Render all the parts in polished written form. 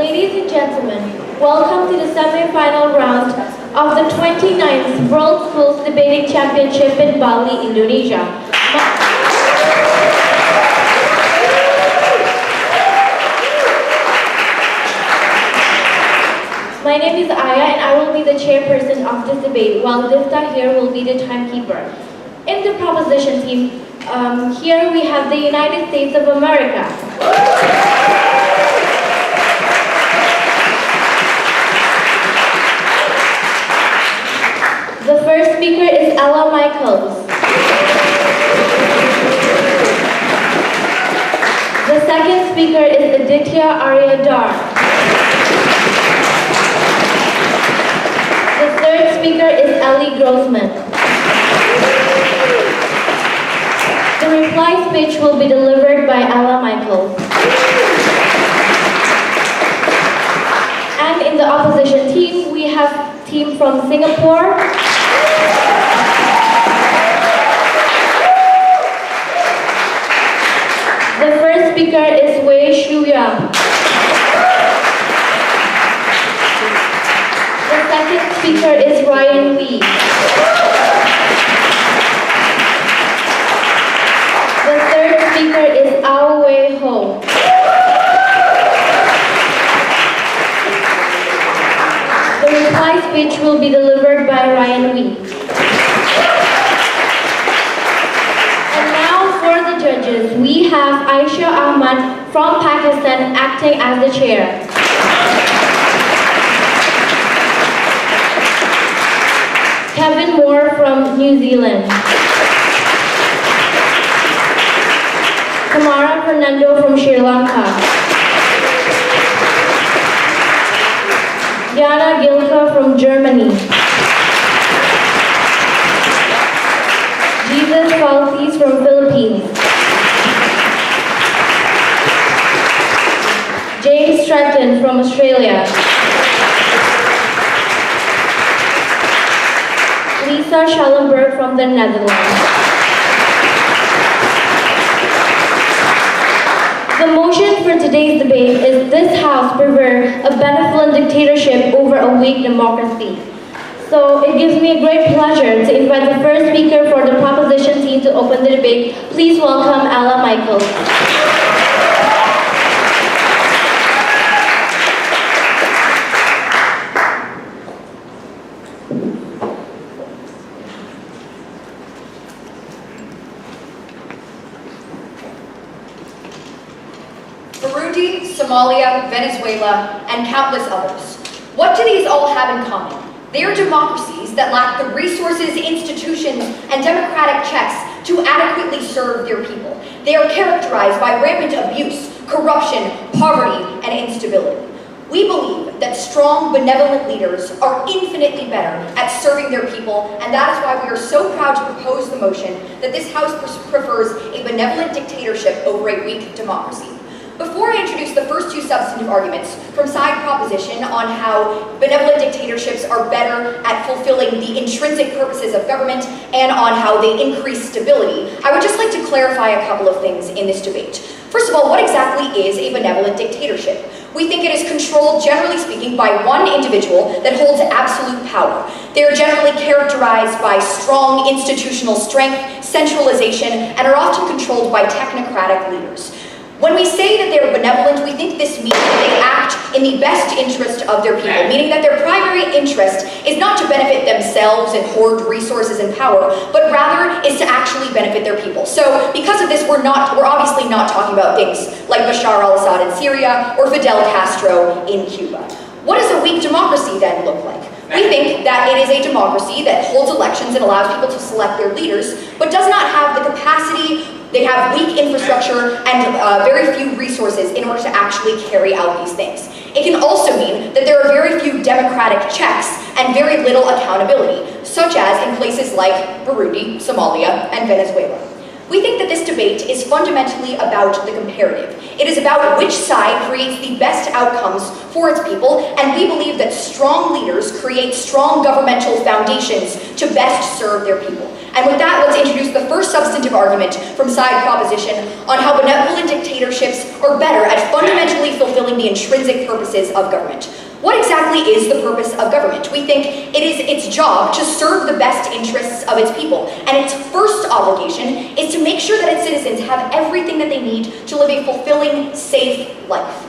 Ladies and gentlemen, welcome to the semi-final round of the 29th World Schools Debating Championship in Bali, Indonesia. My name is Aya and I will be the chairperson of this debate, while Difta here will be the timekeeper. In the proposition team, here we have the United States of America. The first speaker is Ella Michaels. The second speaker is Aditya Aryadar. The third speaker is Ellie Grossman. The reply speech will be delivered by Ella Michaels. And in the opposition team, we have team from Singapore. The first speaker is Wei Shuyang. The second speaker is Ryan Lee. The third speaker is Ao Wei Ho. speech will be delivered by Ryan Wee. And now for the judges, we have Aisha Ahmad from Pakistan acting as the chair. Kevin Moore from New Zealand. Tamara Fernando from Sri Lanka. Diana Gilka from Germany. Jesus Falsis from Philippines. James Stratton from Australia. Lisa Schallenberg from the Netherlands. The motion for today's debate is this House prefer a benevolent dictatorship over a weak democracy. So it gives me a great pleasure to invite the first speaker for the proposition team to open the debate. Please welcome Ella Michaels. Somalia, Venezuela, and countless others. What do these all have in common? They are democracies that lack the resources, institutions, and democratic checks to adequately serve their people. They are characterized by rampant abuse, corruption, poverty, and instability. We believe that strong, benevolent leaders are infinitely better at serving their people, and that is why we are so proud to propose the motion that this House prefers a benevolent dictatorship over a weak democracy. Before I introduce the first two substantive arguments from side proposition on how benevolent dictatorships are better at fulfilling the intrinsic purposes of government and on how they increase stability, I would just like to clarify a couple of things in this debate. First of all, what exactly is a benevolent dictatorship? We think it is controlled, generally speaking, by one individual that holds absolute power. They are generally characterized by strong institutional strength, centralization, and are often controlled by technocratic leaders. When we say that they are benevolent, we think this means that they act in the best interest of their people, meaning that their primary interest is not to benefit themselves and hoard resources and power, but rather is to actually benefit their people. So because of this, we're obviously not talking about things like Bashar al-Assad in Syria or Fidel Castro in Cuba. What does a weak democracy then look like? We think that it is a democracy that holds elections and allows people to select their leaders, but does not have the capacity. They have weak infrastructure and very few resources in order to actually carry out these things. It can also mean that there are very few democratic checks and very little accountability, such as in places like Burundi, Somalia, and Venezuela. We think that this debate is fundamentally about the comparative. It is about which side creates the best outcomes for its people, and we believe that strong leaders create strong governmental foundations to best serve their people. And with that, let's introduce the first substantive argument from side proposition on how benevolent dictatorships are better at fundamentally fulfilling the intrinsic purposes of government. What exactly is the purpose of government? We think it is its job to serve the best interests of its people, and its first obligation is to make sure that its citizens have everything that they need to live a fulfilling, safe life.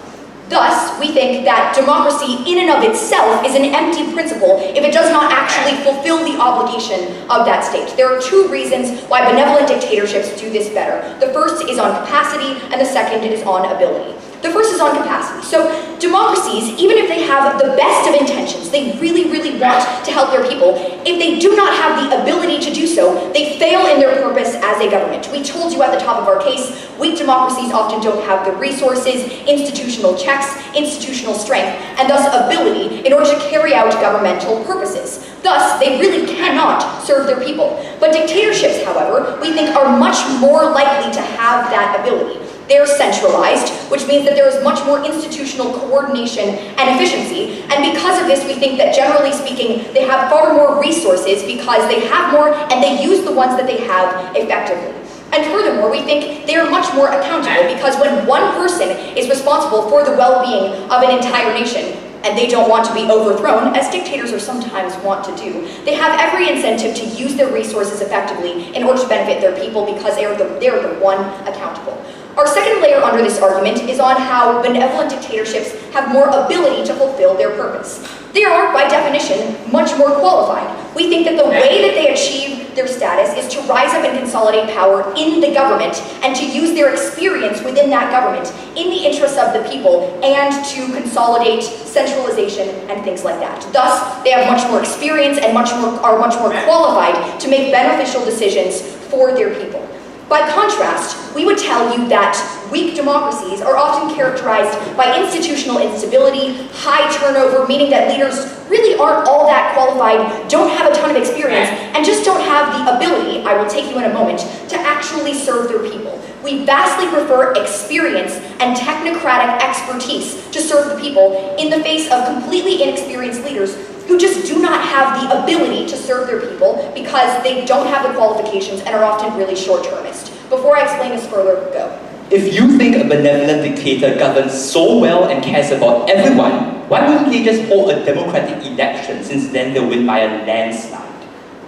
Thus, we think that democracy in and of itself is an empty principle if it does not actually fulfill the obligation of that state. There are two reasons why benevolent dictatorships do this better. The first is on capacity, and the second is on ability. The first is on capacity. So democracies, even if they have the best of intentions, they really, really want to help their people, if they do not have the ability to do so, they fail in their purpose as a government. We told you at the top of our case, weak democracies often don't have the resources, institutional checks, institutional strength, and thus ability in order to carry out governmental purposes. Thus, they really cannot serve their people. But dictatorships, however, we think are much more likely to have that ability. They're centralized, which means that there is much more institutional coordination and efficiency. And because of this, we think that generally speaking, they have far more resources because they have more and they use the ones that they have effectively. And furthermore, we think they are much more accountable because when one person is responsible for the well-being of an entire nation, and they don't want to be overthrown, as dictators are sometimes want to do, they have every incentive to use their resources effectively in order to benefit their people because they're the one accountable. Our second layer under this argument is on how benevolent dictatorships have more ability to fulfill their purpose. They are, by definition, much more qualified. We think that the way that they achieve their status is to rise up and consolidate power in the government and to use their experience within that government in the interests of the people and to consolidate centralization and things like that. Thus, they have much more experience and are much more qualified to make beneficial decisions for their people. By contrast, we would tell you that weak democracies are often characterized by institutional instability, high turnover, meaning that leaders really aren't all that qualified, don't have a ton of experience, and just don't have the ability, I will take you in a moment, to actually serve their people. We vastly prefer experience and technocratic expertise to serve the people in the face of completely inexperienced leaders who just do not have the ability to serve their people because they don't have the qualifications and are often really short-termist. Before I explain this further, go. If you think a benevolent dictator governs so well and cares about everyone, why wouldn't they just hold a democratic election, since then they'll win by a landslide?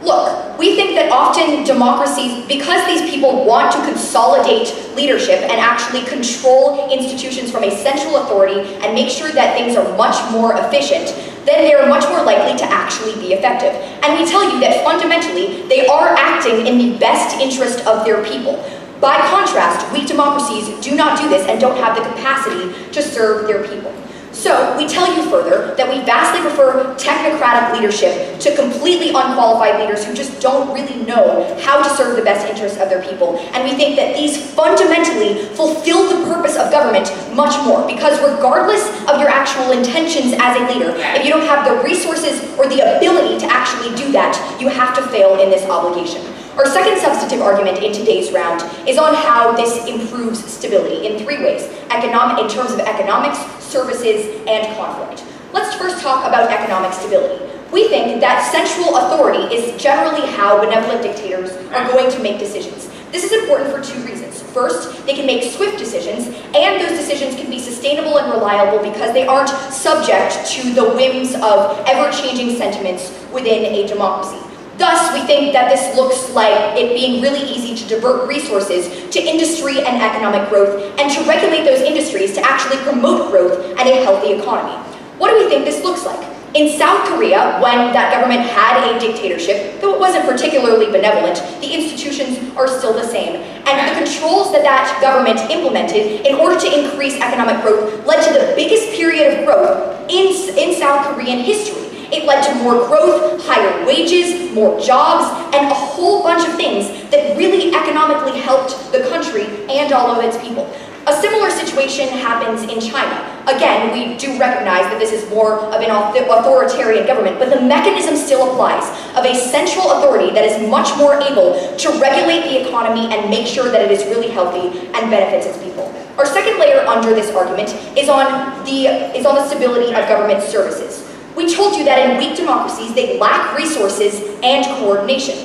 Look, we think that often democracies, because these people want to consolidate leadership and actually control institutions from a central authority and make sure that things are much more efficient, then they are much more likely to actually be effective. And we tell you that fundamentally, they are acting in the best interest of their people. By contrast, weak democracies do not do this and don't have the capacity to serve their people. So, we tell you further that we vastly prefer technocratic leadership to completely unqualified leaders who just don't really know how to serve the best interests of their people. And we think that these fundamentally fulfill the purpose of government much more, because regardless of your actual intentions as a leader, if you don't have the resources or the ability to actually do that, you have to fail in this obligation. Our second substantive argument in today's round is on how this improves stability in three ways: in terms of economics, services, and conflict. Let's first talk about economic stability. We think that central authority is generally how benevolent dictators are going to make decisions. This is important for two reasons. First, they can make swift decisions, and those decisions can be sustainable and reliable because they aren't subject to the whims of ever-changing sentiments within a democracy. Thus, we think that this looks like it being really easy to divert resources to industry and economic growth, and to regulate those industries to actually promote growth and a healthy economy. What do we think this looks like? In South Korea, when that government had a dictatorship, though it wasn't particularly benevolent, the institutions are still the same. And the controls that that government implemented in order to increase economic growth led to the biggest period of growth in South Korean history. It led to more growth, higher wages, more jobs, and a whole bunch of things that really economically helped the country and all of its people. A similar situation happens in China. Again, we do recognize that this is more of an authoritarian government, but the mechanism still applies of a central authority that is much more able to regulate the economy and make sure that it is really healthy and benefits its people. Our second layer under this argument is on the stability of government services. We told you that in weak democracies, they lack resources and coordination.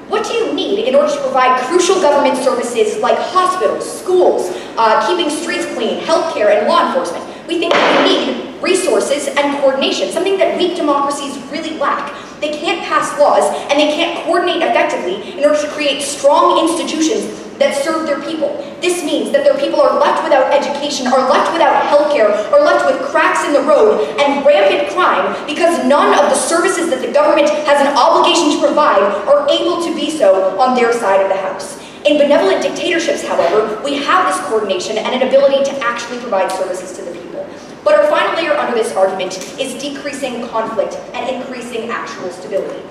What do you need in order to provide crucial government services like hospitals, schools, keeping streets clean, healthcare, and law enforcement? We think that you need resources and coordination, something that weak democracies really lack. They can't pass laws, and they can't coordinate effectively in order to create strong institutions that serve their people. This means that their people are left without education, are left without healthcare, are left with cracks in the road and rampant crime because none of the services that the government has an obligation to provide are able to be so on their side of the house. In benevolent dictatorships, however, we have this coordination and an ability to actually provide services to the people. But our final layer under this argument is decreasing conflict and increasing actual stability.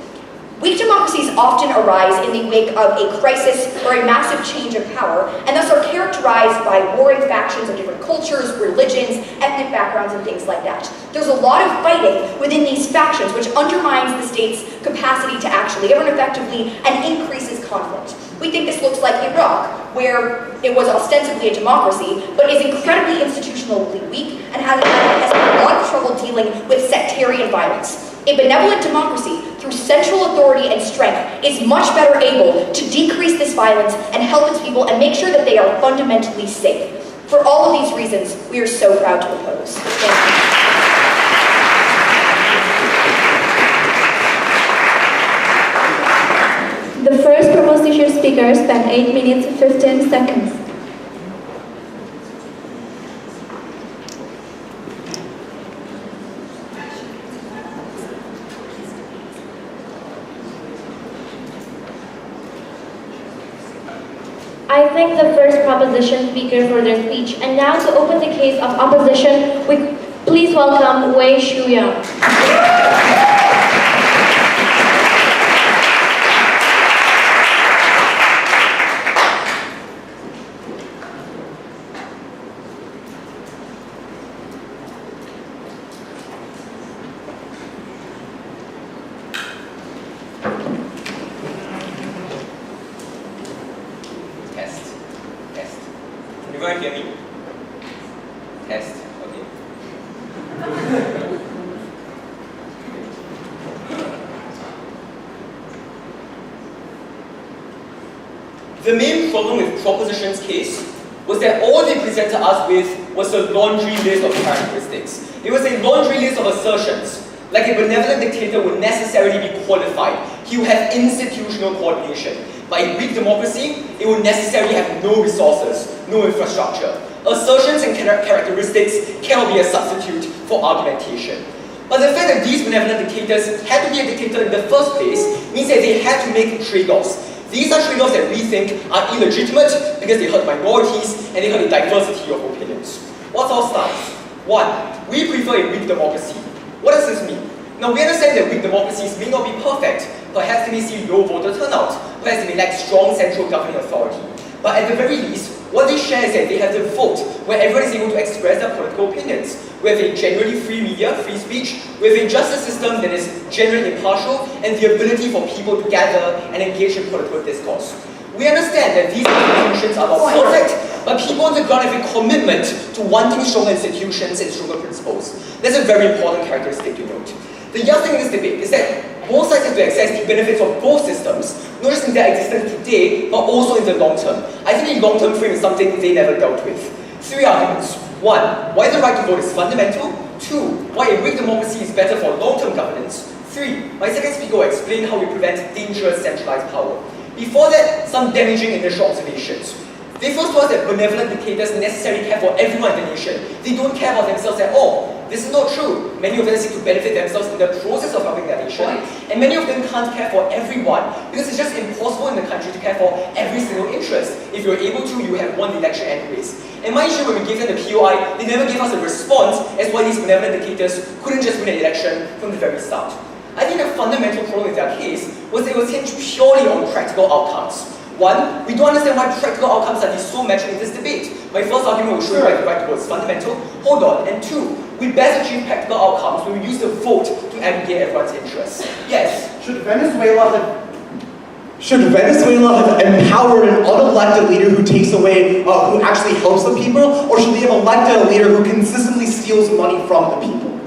Weak democracies often arise in the wake of a crisis or a massive change of power, and thus are characterized by warring factions of different cultures, religions, ethnic backgrounds, and things like that. There's a lot of fighting within these factions, which undermines the state's capacity to actually govern effectively and increases conflict. We think this looks like Iraq, where it was ostensibly a democracy, but is incredibly institutionally weak and has had a lot of trouble dealing with sectarian violence. A benevolent democracy, through central authority and strength, is much better able to decrease this violence and help its people and make sure that they are fundamentally safe. For all of these reasons, we are so proud to oppose. Thank you. The first proposition speaker spent 8 minutes 15 seconds. thank the first proposition speaker for their speech. And now to open the case of opposition, we please welcome Wei Shuyang. Can everyone hear me? Test. Okay. The main problem with Proposition's case was that all they presented us with was a laundry list of characteristics. It was a laundry list of assertions. Like a benevolent dictator would necessarily be qualified. He would have institutional coordination. But in weak democracy, it would necessarily have no resources, no infrastructure. Assertions and characteristics cannot be a substitute for argumentation. But the fact that these benevolent dictators had to be a dictator in the first place means that they had to make trade-offs. These are trade-offs that we think are illegitimate because they hurt minorities and they hurt the diversity of opinions. What's our stance? 1. We prefer a weak democracy. What does this mean? Now, we understand that weak democracies may not be perfect. Perhaps they may see low voter turnout. Perhaps they may lack strong central governing authority. But at the very least, what they share is that they have the vote, where everyone is able to express their political opinions. We have a generally free media, free speech. We have a justice system that is generally impartial, and the ability for people to gather and engage in political discourse. We understand that these institutions are not perfect, but people on the ground have a commitment to wanting stronger institutions and stronger principles. That's a very important characteristic to note. The other thing in this debate is that both sides have to access the benefits of both systems, not just in their existence today, but also in the long term. I think the long-term frame is something they never dealt with. 3 arguments. 1. Why the right to vote is fundamental. 2. Why a weak democracy is better for long-term governance. 3. My second speaker will explain how we prevent dangerous centralized power. Before that, some damaging initial observations. They first told us that benevolent dictators necessarily care for everyone in the nation. They don't care about themselves at all. This is not true. Many of them seek to benefit themselves in the process of helping their nation, and many of them can't care for everyone because it's just impossible in the country to care for every single interest. If you're able to, you have won the election anyways. And mind you, when we gave them the POI, they never gave us a response as why these benevolent dictators couldn't just win an election from the very start. I think the fundamental problem with their case was that it was hinged purely on practical outcomes. 1. We don't understand why practical outcomes are so matched in this debate. My first argument will show you why the right to vote is fundamental. Hold on. And 2. We best achieve practical outcomes when we use the vote to aggregate everyone's interests. Yes? Should Venezuela have empowered an unelected leader who takes away, who actually helps the people, or should they have elected a leader who consistently steals money from the people?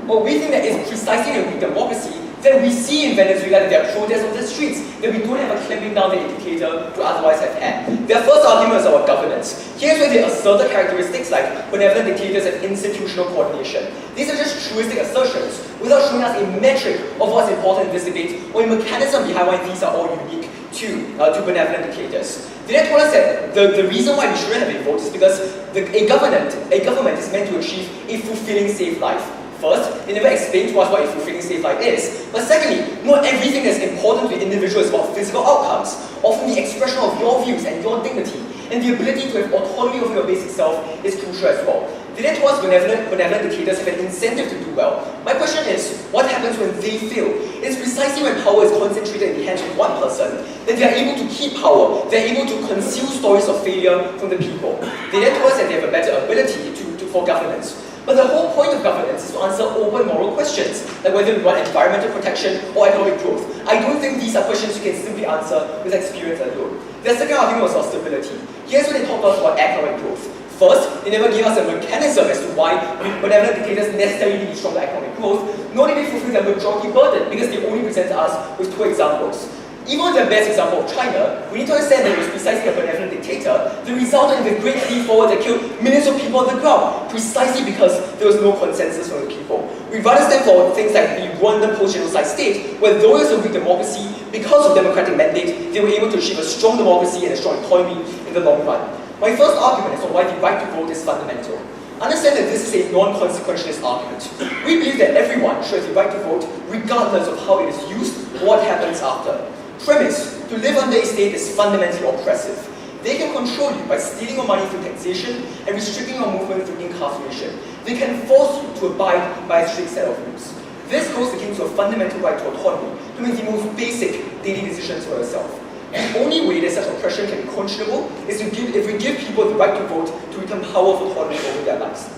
Well, we think that it's precisely in a weak democracy that we see in Venezuela that there are protests on the streets, that we don't have a clamping down the indicator to otherwise have had. Their first argument is about governance. Here's where they assert the characteristics like benevolent dictators have institutional coordination. These are just truistic assertions without showing us a metric of what's important in this debate or a mechanism behind why these are all unique to benevolent dictators. They then told us that the reason why we shouldn't have a vote is because a government is meant to achieve a fulfilling, safe life. First, they never explained to us what a fulfilling safe life is. But secondly, not everything that's important to the individual is about physical outcomes. Often the expression of your views and your dignity and the ability to have autonomy over your basic self is crucial as well. They then told us benevolent dictators have an incentive to do well. My question is, what happens when they fail? It's precisely when power is concentrated in the hands of one person that they are able to keep power, they're able to conceal stories of failure from the people. They then told us that they have a better ability for governance. But the whole point of governance is to answer open moral questions, like whether we want environmental protection or economic growth. I don't think these are questions you can simply answer with experience alone. Their second argument was about stability. Here's what they talked about economic growth. First, they never gave us a mechanism as to why benevolent dictators necessarily need stronger economic growth, nor did they fulfill their majority burden, because they only presented us with 2 examples. Even with the best example of China, we need to understand that it was precisely a benevolent dictator that resulted in the Great Leap Forward that killed millions of people on the ground, precisely because there was no consensus from the people. We've understand for things like the Rwandan post-genocide state, where though it was a weak democracy, because of democratic mandate, they were able to achieve a strong democracy and a strong economy in the long run. My first argument is on why the right to vote is fundamental. Understand that this is a non-consequentialist argument. We believe that everyone should have the right to vote regardless of how it is used or what happens after. Premise, to live under a state is fundamentally oppressive. They can control you by stealing your money through taxation and restricting your movement through incarceration. They can force you to abide by a strict set of rules. This goes against your fundamental right to autonomy, to make the most basic daily decisions for yourself. The only way that such oppression can be conscionable is if we give people the right to vote to return power of autonomy over their lives.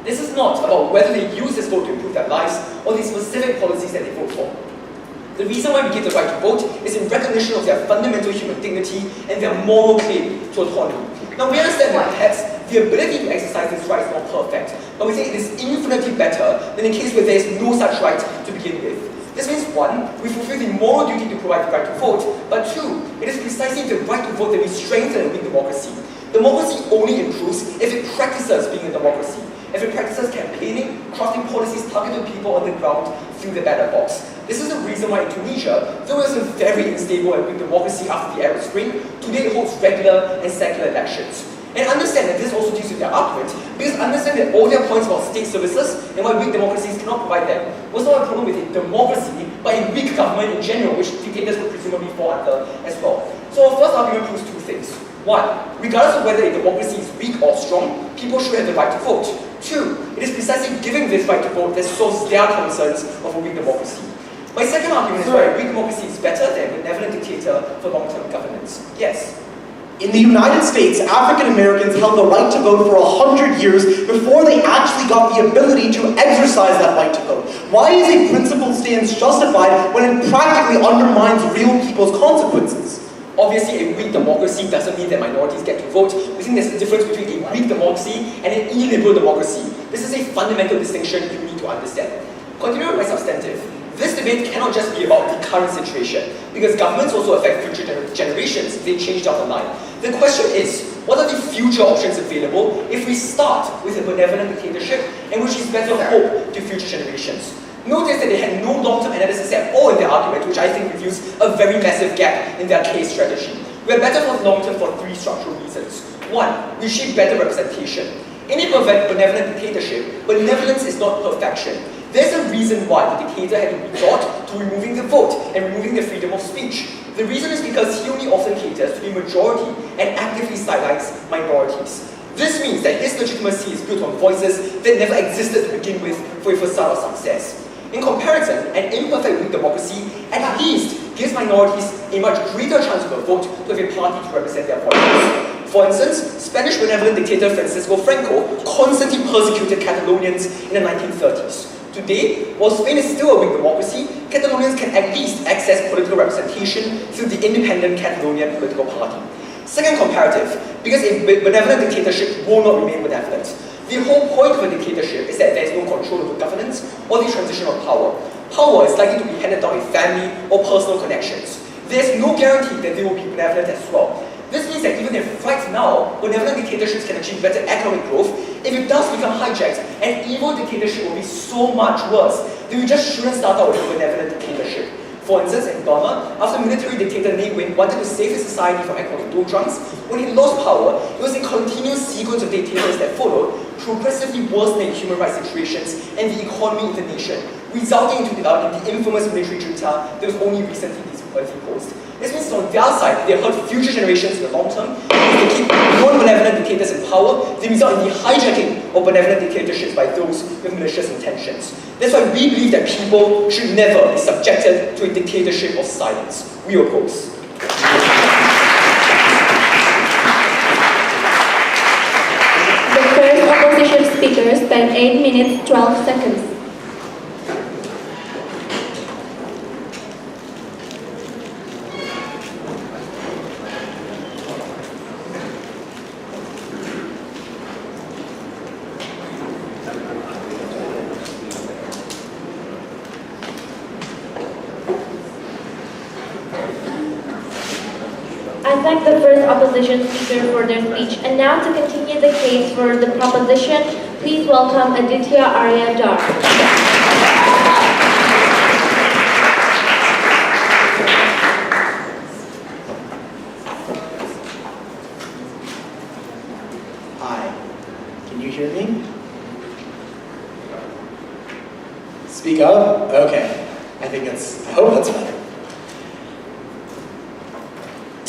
This is not about whether they use this vote to improve their lives or the specific policies that they vote for. The reason why we give the right to vote is in recognition of their fundamental human dignity and their moral claim to autonomy. Now we understand that perhaps the ability to exercise this right is not perfect, but we think it is infinitely better than in a case where there is no such right to begin with. This means 1, we fulfill the moral duty to provide the right to vote, but 2, it is precisely the right to vote that we strengthen and weak democracy. Democracy only improves if it practices being a democracy, if it practices campaigning, crafting policies targeted to people on the ground through the ballot box. This is the reason why in Tunisia, though it was a very unstable and weak democracy after the Arab Spring, today it holds regular and secular elections. And understand that this also deals with their argument, because understand that all their points about state services and why weak democracies cannot provide them was not a problem with a democracy, but a weak government in general, which dictators would presumably fall under as well. So our first argument proves 2 things. 1, regardless of whether a democracy is weak or strong, people should have the right to vote. 2, it is precisely giving this right to vote that solves their concerns of a weak democracy. My second argument is why a weak democracy is better than a benevolent dictator for long-term governance. Yes? In the United States, African Americans held the right to vote for 100 years before they actually got the ability to exercise that right to vote. Why is a principled stance justified when it practically undermines real people's consequences? Obviously, a weak democracy doesn't mean that minorities get to vote. We think there's a difference between a weak democracy and an illiberal democracy. This is a fundamental distinction you need to understand. Continuing with my substantive, this debate cannot just be about the current situation, because governments also affect future generations if they change down the line. The question is, what are the future options available if we start with a benevolent dictatorship and which is better hope to future generations? Notice that they had no long-term analysis at all in their argument, which I think reveals a very massive gap in their case strategy. We are better for long-term for 3 structural reasons. 1, we seek better representation. In a benevolent dictatorship, benevolence is not perfection. There's a reason why the dictator had to resort to removing the vote and removing the freedom of speech. The reason is because he only often caters to the majority and actively sidelines minorities. This means that his legitimacy is built on voices that never existed to begin with for a facade of success. In comparison, an imperfect weak democracy at least gives minorities a much greater chance of a vote to have a party to represent their voices. For instance, Spanish benevolent dictator Francisco Franco constantly persecuted Catalonians in the 1930s. Today, while Spain is still a weak democracy, Catalonians can at least access political representation through the independent Catalonian political party. Second comparative, because a benevolent dictatorship will not remain benevolent. The whole point of a dictatorship is that there is no control over governance or the transition of power. Power is likely to be handed down in family or personal connections. There is no guarantee that they will be benevolent as well. This means that even if right now, benevolent dictatorships can achieve better economic growth, if it does become hijacked, an evil dictatorship will be so much worse that we just shouldn't start out with a benevolent dictatorship. For instance, in Burma, after military dictator Ne Win wanted to save his society from economic doldrums, when he lost power, it was a continuous sequence of dictators that followed, progressively worsening human rights situations and the economy in the nation, resulting in the infamous military junta that was only recently imposed. This means on their side, they hurt future generations in the long term, because they keep non-benevolent dictators in power, they result in the hijacking of benevolent dictatorships by those with malicious intentions. That's why we believe that people should never be subjected to a dictatorship of silence. We oppose. The first opposition speaker spent 8 minutes 12 seconds. I thank the first opposition speaker for their speech. And now to continue the case for the proposition, please welcome Aditya Arya Dar. Hi, can you hear me? Speak up? Okay, I hope that's better.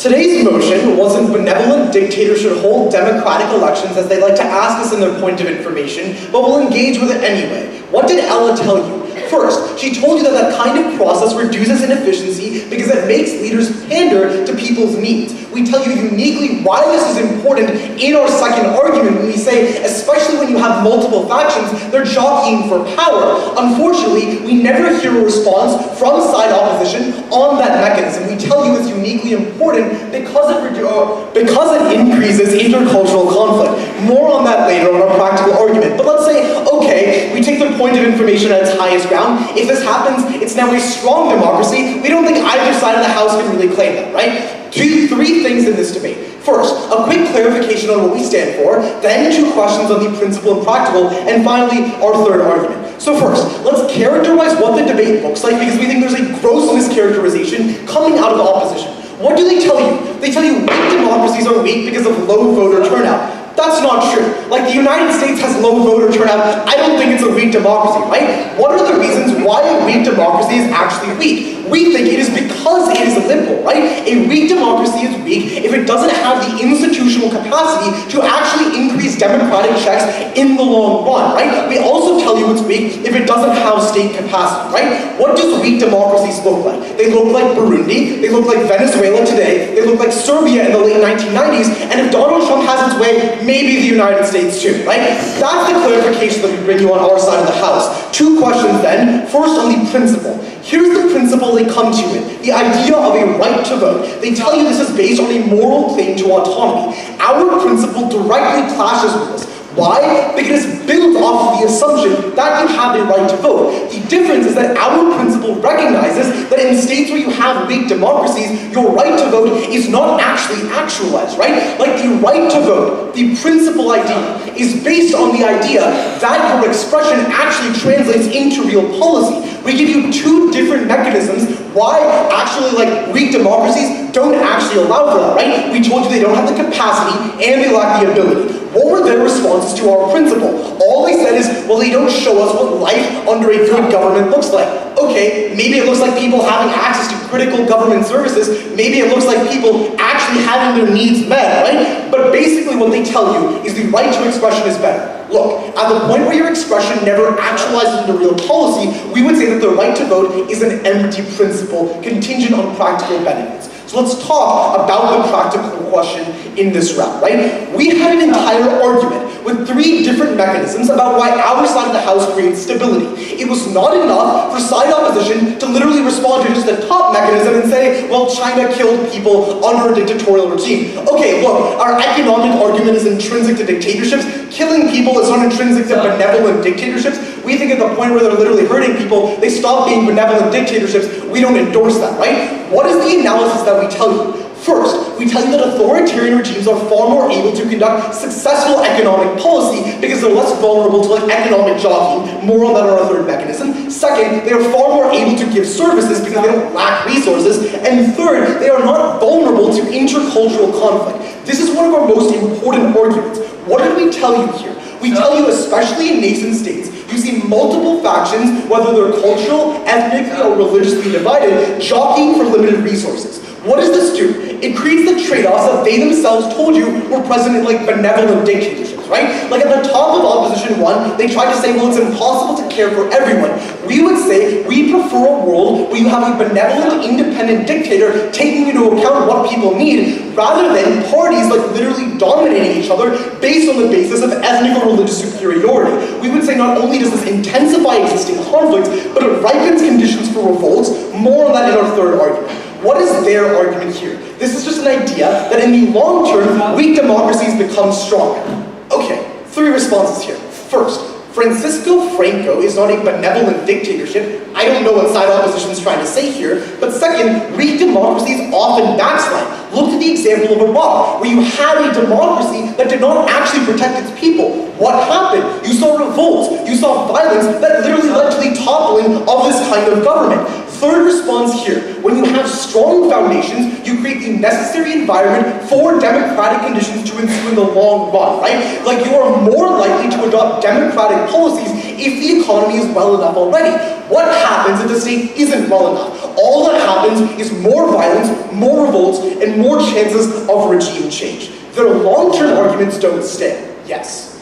Today's motion wasn't benevolent dictators should hold democratic elections as they like to ask us in their point of information, but we'll engage with it anyway. What did Ella tell you? First, she told you that that kind of process reduces inefficiency because it makes leaders pander to people's needs. We tell you uniquely why this is important in our second argument when we say, especially when you have multiple factions, they're jockeying for power. Unfortunately, we never hear a response from side opposition on that mechanism. We tell you it's uniquely important because it increases intercultural conflict. More on that later on our practical argument. But let's say, okay, we take the point of information at its highest ground. If this happens, it's now a strong democracy. We don't think either side of the house can really claim that, right? Three things in this debate. First, a quick clarification on what we stand for, then 2 questions on the principle and practical, and finally, our third argument. So first, let's characterize what the debate looks like because we think there's a gross mischaracterization coming out of opposition. What do they tell you? They tell you weak democracies are weak because of low voter turnout. That's not true. Like, the United States has low voter turnout. I don't think it's a weak democracy, right? What are the reasons why a weak democracy is actually weak? We think it is because it is liberal, right? A weak democracy is weak if it doesn't have the institutional capacity to actually increase democratic checks in the long run, right? We also tell you it's weak if it doesn't have state capacity, right? What does weak democracies look like? They look like Burundi, they look like Venezuela today, they look like Serbia in the late 1990s, and if Donald Trump has its way, maybe the United States too, right? That's the clarification that we bring you on our side of the house. 2 questions then. First on the principle. Here's the principle they come to it, the idea of a right to vote. They tell you this is based on a moral claim to autonomy. Our principle directly clashes with this. Why? Because it's built off of the assumption that you have a right to vote. The difference is that our principle recognizes that in states where you have weak democracies, your right to vote is not actually actualized, right? Like, the right to vote, the principal idea, is based on the idea that your expression actually translates into real policy. We give you 2 different mechanisms why actually, like, weak democracies don't actually allow for that, right? We told you they don't have the capacity and they lack the ability. What were their responses to our principle? All they said is, well, they don't show us what life under a good government looks like. Okay, maybe it looks like people having access to critical government services. Maybe it looks like people actually having their needs met, right? But basically what they tell you is the right to expression is better. Look, at the point where your expression never actualizes into real policy, we would say that the right to vote is an empty principle, contingent on practical benefits. So let's talk about the practical question in this round, right? We had an entire argument with 3 different mechanisms about why our side of the house creates stability. It was not enough for side opposition to literally respond to just the top mechanism and say, well, China killed people under a dictatorial regime. Okay, look, our economic argument is intrinsic to dictatorships. Killing people is not intrinsic to benevolent dictatorships. We think at the point where they're literally hurting people, they stop being benevolent dictatorships. We don't endorse that, right? What is the analysis that we tell you? First, we tell you that authoritarian regimes are far more able to conduct successful economic policy because they're less vulnerable to, like, economic jockeying. More on that on our third mechanism. Second, they are far more able to give services because they don't lack resources. And third, they are not vulnerable to intercultural conflict. This is one of our most important arguments. What did we tell you here? We tell you, especially in nascent states, you see multiple factions, whether they're cultural, ethnically, or religiously divided, jockeying for limited resources. What does this do? It creates the trade-offs that they themselves told you were present in, like, benevolent dictatorships, right? Like, at the top of Opposition 1, they tried to say, well, it's impossible to care for everyone. We would say, we prefer a world where you have a benevolent, independent dictator taking into account what people need, rather than parties, like, literally dominating each other based on the basis of ethnic or religious superiority. We would say not only does this intensify existing conflicts, but it ripens conditions for revolts. More on that in our third argument. What is their argument here? This is just an idea that in the long term, weak democracies become stronger. Okay, 3 responses here. First, Francisco Franco is not a benevolent dictatorship. I don't know what side opposition is trying to say here. But second, weak democracies often backslide. Look at the example of Iraq, where you had a democracy that did not actually protect its people. What happened? You saw revolts. You saw violence that literally led to the toppling of this kind of government. Third response here, when you have strong foundations, you create the necessary environment for democratic conditions to ensue in the long run, right? Like, you are more likely to adopt democratic policies if the economy is well enough already. What happens if the state isn't well enough? All that happens is more violence, more revolts, and more chances of regime change. Their long-term arguments don't stand. Yes.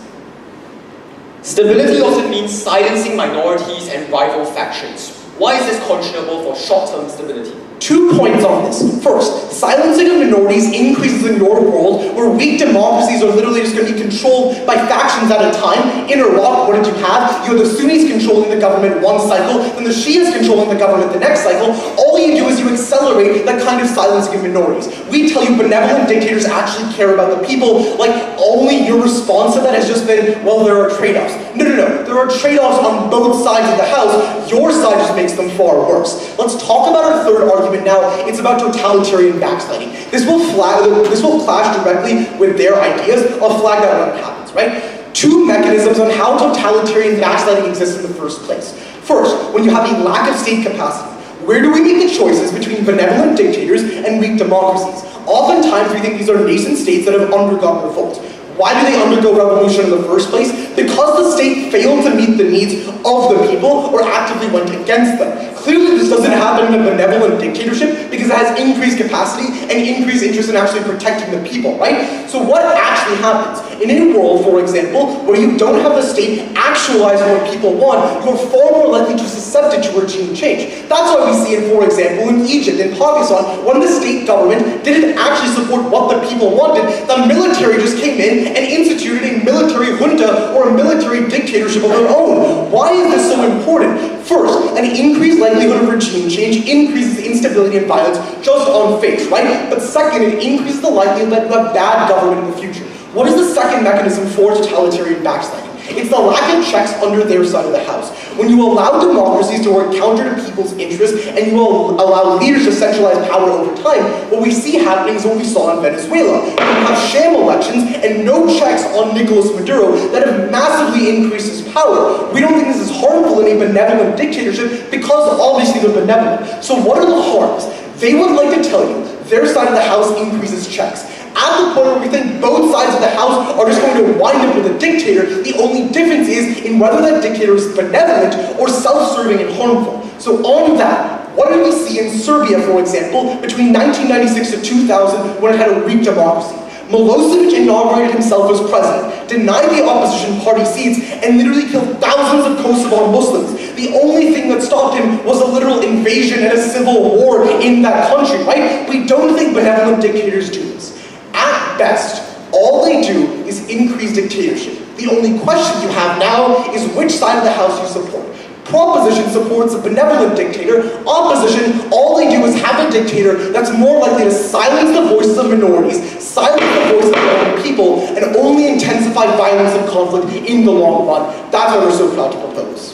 Stability also means silencing minorities and rival factions. Why is this conscionable for short-term stability? 2 points on this. First, silencing of minorities increases in your world where weak democracies are literally just going to be controlled by factions at a time. In Iraq, what did you have? You had the Sunnis controlling the government one cycle, then the Shias controlling the government the next cycle. All you do is you accelerate that kind of silencing of minorities. We tell you benevolent dictators actually care about the people, like only your response to that has just been, well, there are trade-offs. No. There are trade-offs on both sides of the house. Your side just makes them far worse. Let's talk about our third argument now. It's about totalitarian backsliding. This will clash directly with their ideas. I'll flag that when it happens, right? 2 mechanisms on how totalitarian backsliding exists in the first place. First, when you have a lack of state capacity, where do we make the choices between benevolent dictators and weak democracies? Oftentimes, we think these are nascent states that have undergone revolt. Why do they undergo revolution in the first place? Because the state failed to meet the needs of the people or actively went against them. Clearly this doesn't happen in a benevolent dictatorship because it has increased capacity and increased interest in actually protecting the people, right? So what actually happens? In a world, for example, where you don't have the state actualizing what people want, you're far more likely to susceptible to regime change. That's why we see, for example, in Egypt, in Pakistan, when the state government didn't actually support what the people wanted, the military just came in and instituted a military junta or a military dictatorship of their own. Why is this so important? First, an increased likelihood of regime change increases instability and violence just on face, right? But second, it increases the likelihood that you have bad government in the future. What is the second mechanism for totalitarian backsliding? It's the lack of checks under their side of the house. When you allow democracies to work counter to people's interests and you allow leaders to centralize power over time, what we see happening is what we saw in Venezuela. You have sham elections and no checks on Nicolas Maduro that have massively increased his power. We don't think this is harmful in a benevolent dictatorship because obviously they're benevolent. So what are the harms? They would like to tell you their side of the house increases checks. At the point where we think both sides of the house are just going to wind up with a dictator, the only difference is in whether that dictator is benevolent or self-serving and harmful. So on that, what did we see in Serbia, for example, between 1996 to 2000 when it had a weak democracy? Milosevic inaugurated himself as president, denied the opposition party seats, and literally killed thousands of Kosovar Muslims. The only thing that stopped him was a literal invasion and a civil war in that country, right? We don't think benevolent dictators do this. At best, all they do is increase dictatorship. The only question you have now is which side of the house you support. Proposition supports a benevolent dictator. Opposition, all they do is have a dictator that's more likely to silence the voices of minorities, silence the voices of their own people, and only intensify violence and conflict in the long run. That's what we're so proud to propose.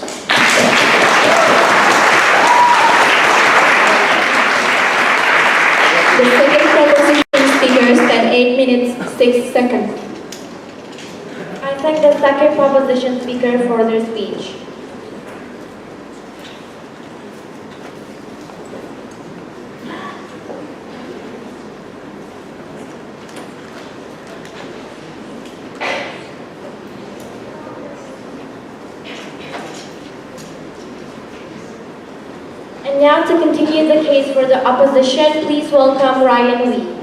The second proposition speaker spent 8 minutes, 6 seconds. I thank the second proposition speaker for their speech. And now to continue the case for the opposition, please welcome Ryan Lee.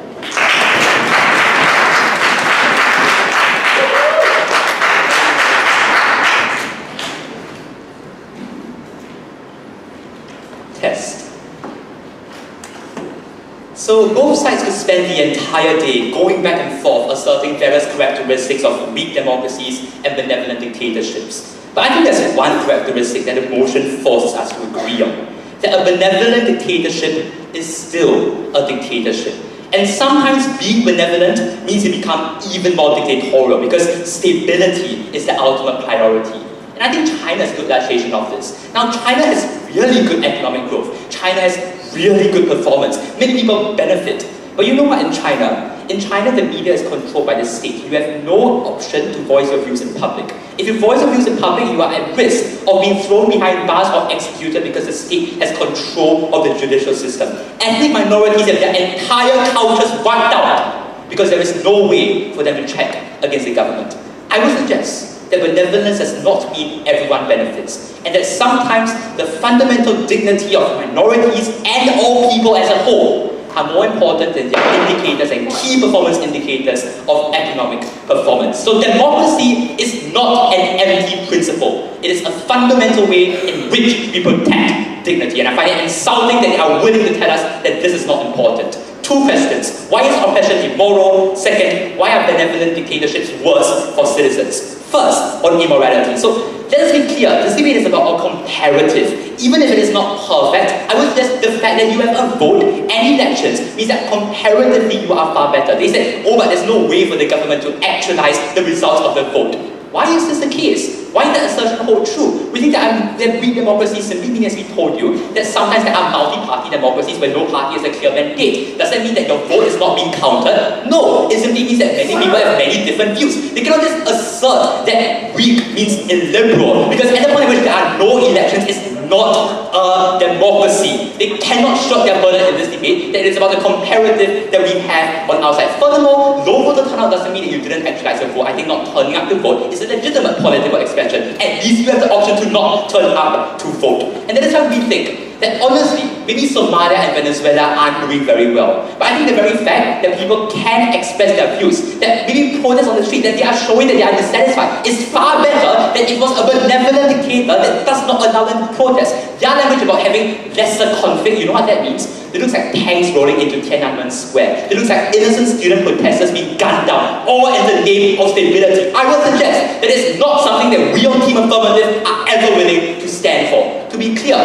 Test. So both sides could spend the entire day going back and forth asserting various characteristics of weak democracies and benevolent dictatorships. But I think there's one characteristic that the motion forces us to agree on. That a benevolent dictatorship is still a dictatorship. And sometimes being benevolent means you become even more dictatorial because stability is the ultimate priority. And I think China is a good illustration of this. Now, China has really good economic growth. China has really good performance. Many people benefit. But you know what in China? In China, the media is controlled by the state. You have no option to voice your views in public. If you voice your views in public, you are at risk of being thrown behind bars or executed because the state has control of the judicial system. Ethnic minorities have their entire cultures wiped out because there is no way for them to check against the government. I would suggest that benevolence does not mean everyone benefits, and that sometimes the fundamental dignity of minorities and all people as a whole are more important than their indicators and key performance indicators of economic performance. So democracy is not an empty principle. It is a fundamental way in which we protect dignity. And I find it insulting that they are willing to tell us that this is not important. Two questions. Why is oppression immoral? Second, why are benevolent dictatorships worse for citizens? First, on immorality. So let us be clear, this debate is about a comparative. Even if it is not perfect, I would suggest the fact that you have a vote and elections means that comparatively you are far better. They said, oh, but there's no way for the government to actualize the results of the vote. Why is this the case? Why is that assertion hold true? We think that weak democracies simply mean, as we told you, that sometimes there are multi-party democracies where no party has a clear mandate. Does that mean that your vote is not being counted? No, it simply means that many people have many different views. They cannot just assert that weak means illiberal, because at the point at which there are no elections, it's not a democracy. They cannot shirk their burden in this debate that it is about the comparative that we have on our side. Furthermore, low voter turnout doesn't mean that you didn't actualize your vote. I think not turning up to vote is a legitimate political expression. At least you have the option to not turn up to vote. And that is why we think that honestly, maybe Somalia and Venezuela aren't doing very well. But I think the very fact that people can express their views, that maybe protest on the street, that they are showing that they are dissatisfied, is far better than it was a benevolent dictator that does not allow them to protest. Their language about having lesser conflict, you know what that means? It looks like tanks rolling into Tiananmen Square. It looks like innocent student protesters being gunned down, all in the name of stability. I would suggest that it's not something that we on Team Affirmative are ever willing to stand for. To be clear,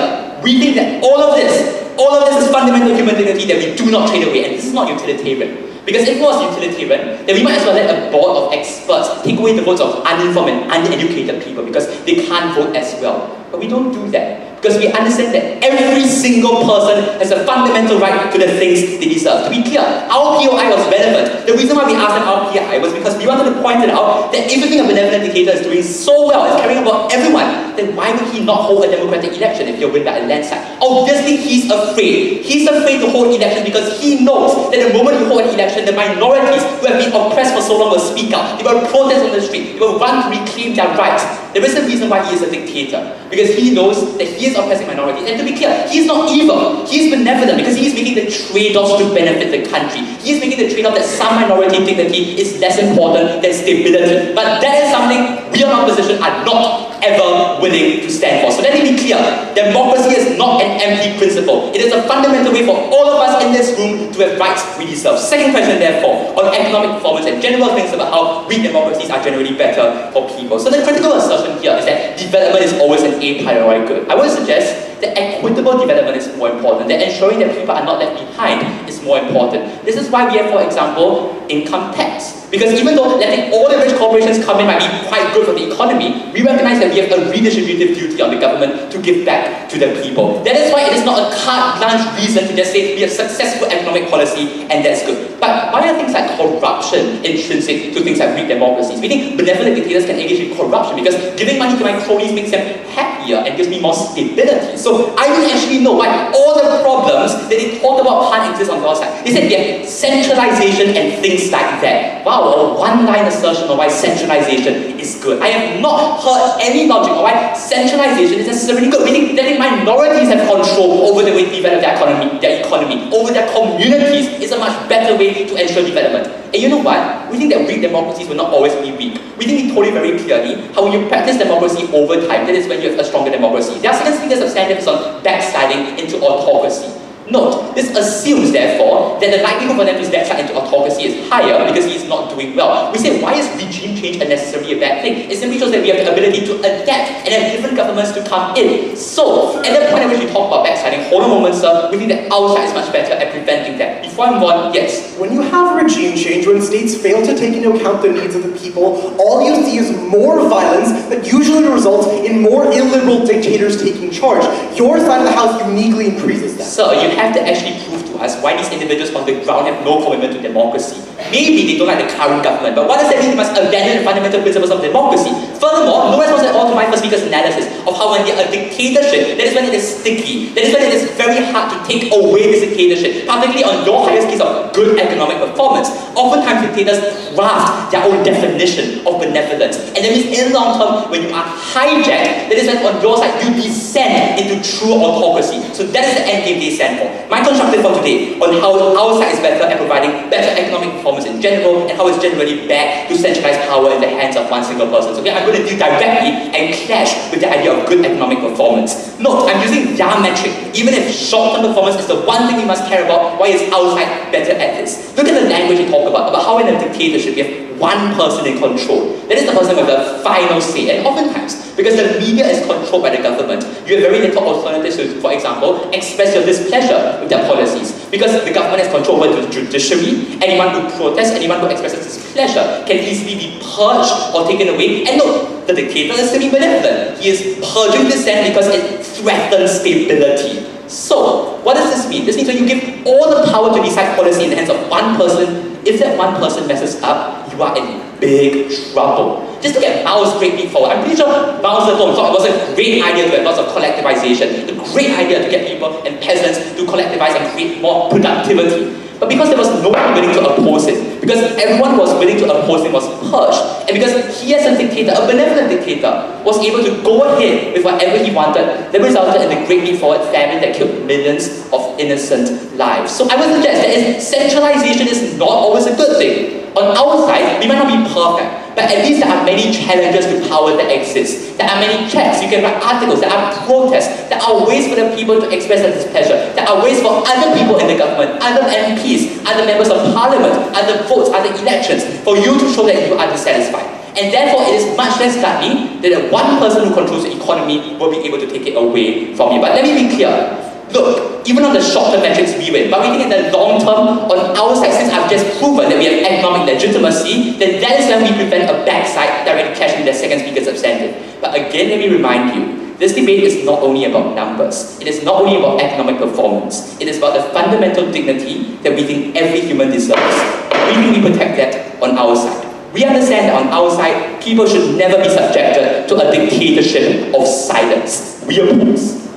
we think that all of this is fundamental human dignity that we do not trade away, and this is not utilitarian. Because if it was utilitarian, then we might as well let a board of experts take away the votes of uninformed and uneducated people because they can't vote as well. But we don't do that. Because we understand that every single person has a fundamental right to the things they deserve. To be clear, our POI was relevant. The reason why we asked them our POI was because we wanted to point it out that if you think a benevolent dictator is doing so well, it's caring about everyone, then why would he not hold a democratic election if he'll win by a landslide? Obviously, he's afraid. He's afraid to hold elections because he knows that the moment you hold an election, the minorities who have been oppressed for so long will speak out. They will protest on the street. They will run to reclaim their rights. There is a reason why he is a dictator. Because he knows that he is oppressing minorities. And to be clear, he is not evil. He is benevolent because he is making the trade-offs to benefit the country. He is making the trade-off that some minority dignity is less important than stability. But that is something we on opposition are not ever willing to stand for. So let me be clear. Democracy is not an empty principle. It is a fundamental way for all of us in this room to have rights we deserve. Second question, therefore, on economic performance and general things about how weak democracies are generally better for people. So the critical assertion here is that development is always an a priori good. I would suggest that equitable development is more important, that ensuring that people are not left behind is more important. This is why we have, for example, income tax. Because even though letting all the rich corporations come in might be quite good for the economy, we recognize that we have a redistributive duty on the government to give back to the people. That is why it is not a carte blanche reason to just say we have successful economic policy and that's good. But why are things like corruption intrinsic to things like weak democracies? We think benevolent dictators can engage in corruption because giving money to my cronies makes them happier and gives me more stability. So I don't actually know why all the problems that they talk about can't exist on the other side. They said we have centralization and things like that. Wow, a one-line assertion of why centralization is good. I have not heard any logic of why centralization is necessarily good. We think that minorities have control over the way to develop their economy, over their communities is a much better way to ensure development. And you know what? We think that weak democracies will not always be weak. We think we told you very clearly how when you practice democracy over time, that is when you have a stronger democracy. There are certain figures of standards on backsliding into autocracy. Note, this assumes, therefore, that the likelihood for them to backslide into autocracy is higher because he is not doing well. We say, why is regime change necessarily a bad thing? It simply shows that we have the ability to adapt and have different governments to come in. So, at the point at which we talk about backsliding, hold on a moment, sir, we think that our side is much better at preventing that. Before I move on, yes? When you have regime change, when states fail to take into account the needs of the people, all you see is more violence that usually results in more illiberal dictators taking charge. Your side of the house uniquely increases that. Sir, you have to actually prove to us why these individuals on the ground have no commitment to democracy. Maybe they don't like the current government, but what does that mean? They must abandon the fundamental principles of democracy. Furthermore, no response at all to to my first speaker's analysis of how when they're a dictatorship, that is when it is sticky. That is when it is very hard to take away this dictatorship, particularly on your highest case of good economic performance. Oftentimes dictators craft their own definition of benevolence. And that means in the long term, when you are hijacked, that is when on your side you descend into true autocracy. So that is the end game they stand for. My constructive for today on how our side is better at providing better economic performance in general and how it's generally bad to centralize power in the hands of one single person. So I'm going to deal directly and clash with the idea of good economic performance. Note, I'm using their metric. Even if short-term performance is the one thing we must care about, why is our side better at this? Look at the language we talk about how in a dictatorship we have one person in control. That is the person with the final say. And oftentimes, because the media is controlled by the government, you have very little alternatives to, for example, express your displeasure with their policies. Because the government has control over the judiciary, anyone who protests, anyone who expresses displeasure can easily be purged or taken away. And look, the dictator is semi-benevolent. He is purging dissent because it threatens stability. So, what does this mean? This means when you give all the power to decide policy in the hands of one person, if that one person messes up, you are in big trouble. Just look at Mao's Great Leap Forward. I'm pretty sure Mao's thought it was a great idea to have lots of collectivization, a great idea to get people and peasants to collectivize and create more productivity. But because there was no one willing to oppose it, because everyone was willing to oppose it was purged, and because he as a dictator, a benevolent dictator, was able to go ahead with whatever he wanted, that resulted in the Great Leap Forward famine that killed millions of innocent lives. So I would suggest that centralization is not always a good thing. On our side, we might not be perfect, but at least there are many challenges to power that exist. There are many checks, you can write articles, there are protests, there are ways for the people to express their displeasure, there are ways for other people in the government, other MPs, other members of parliament, other votes, other elections, for you to show that you are dissatisfied. And therefore, it is much less likely that the one person who controls the economy will be able to take it away from you. But let me be clear. Look, even on the short-term metrics we win, but we think in the long term, on our side, since I've just proven that we have economic legitimacy, then that is when we prevent a backslide directly clashing with the second speaker's substantive. But again, let me remind you, this debate is not only about numbers. It is not only about economic performance. It is about the fundamental dignity that we think every human deserves. We think we protect that on our side. We understand that on our side, people should never be subjected to a dictatorship of silence. We oppose.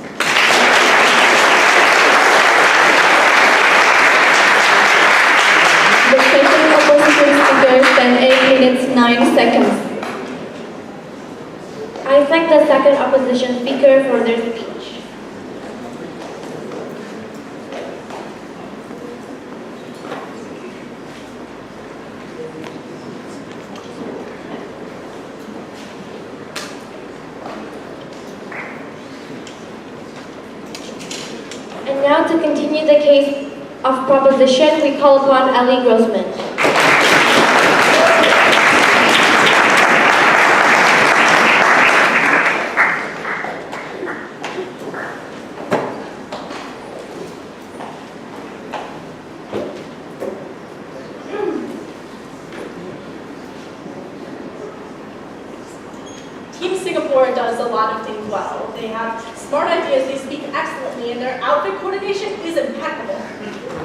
The second opposition speaker spent 8 minutes 9 seconds. I thank the second opposition speaker for their speech. And now to continue the case of proposition, we call upon Ellie Grossman. Team Singapore does a lot of things well. They have smart ideas, they speak excellently, and their outfit coordination is impeccable.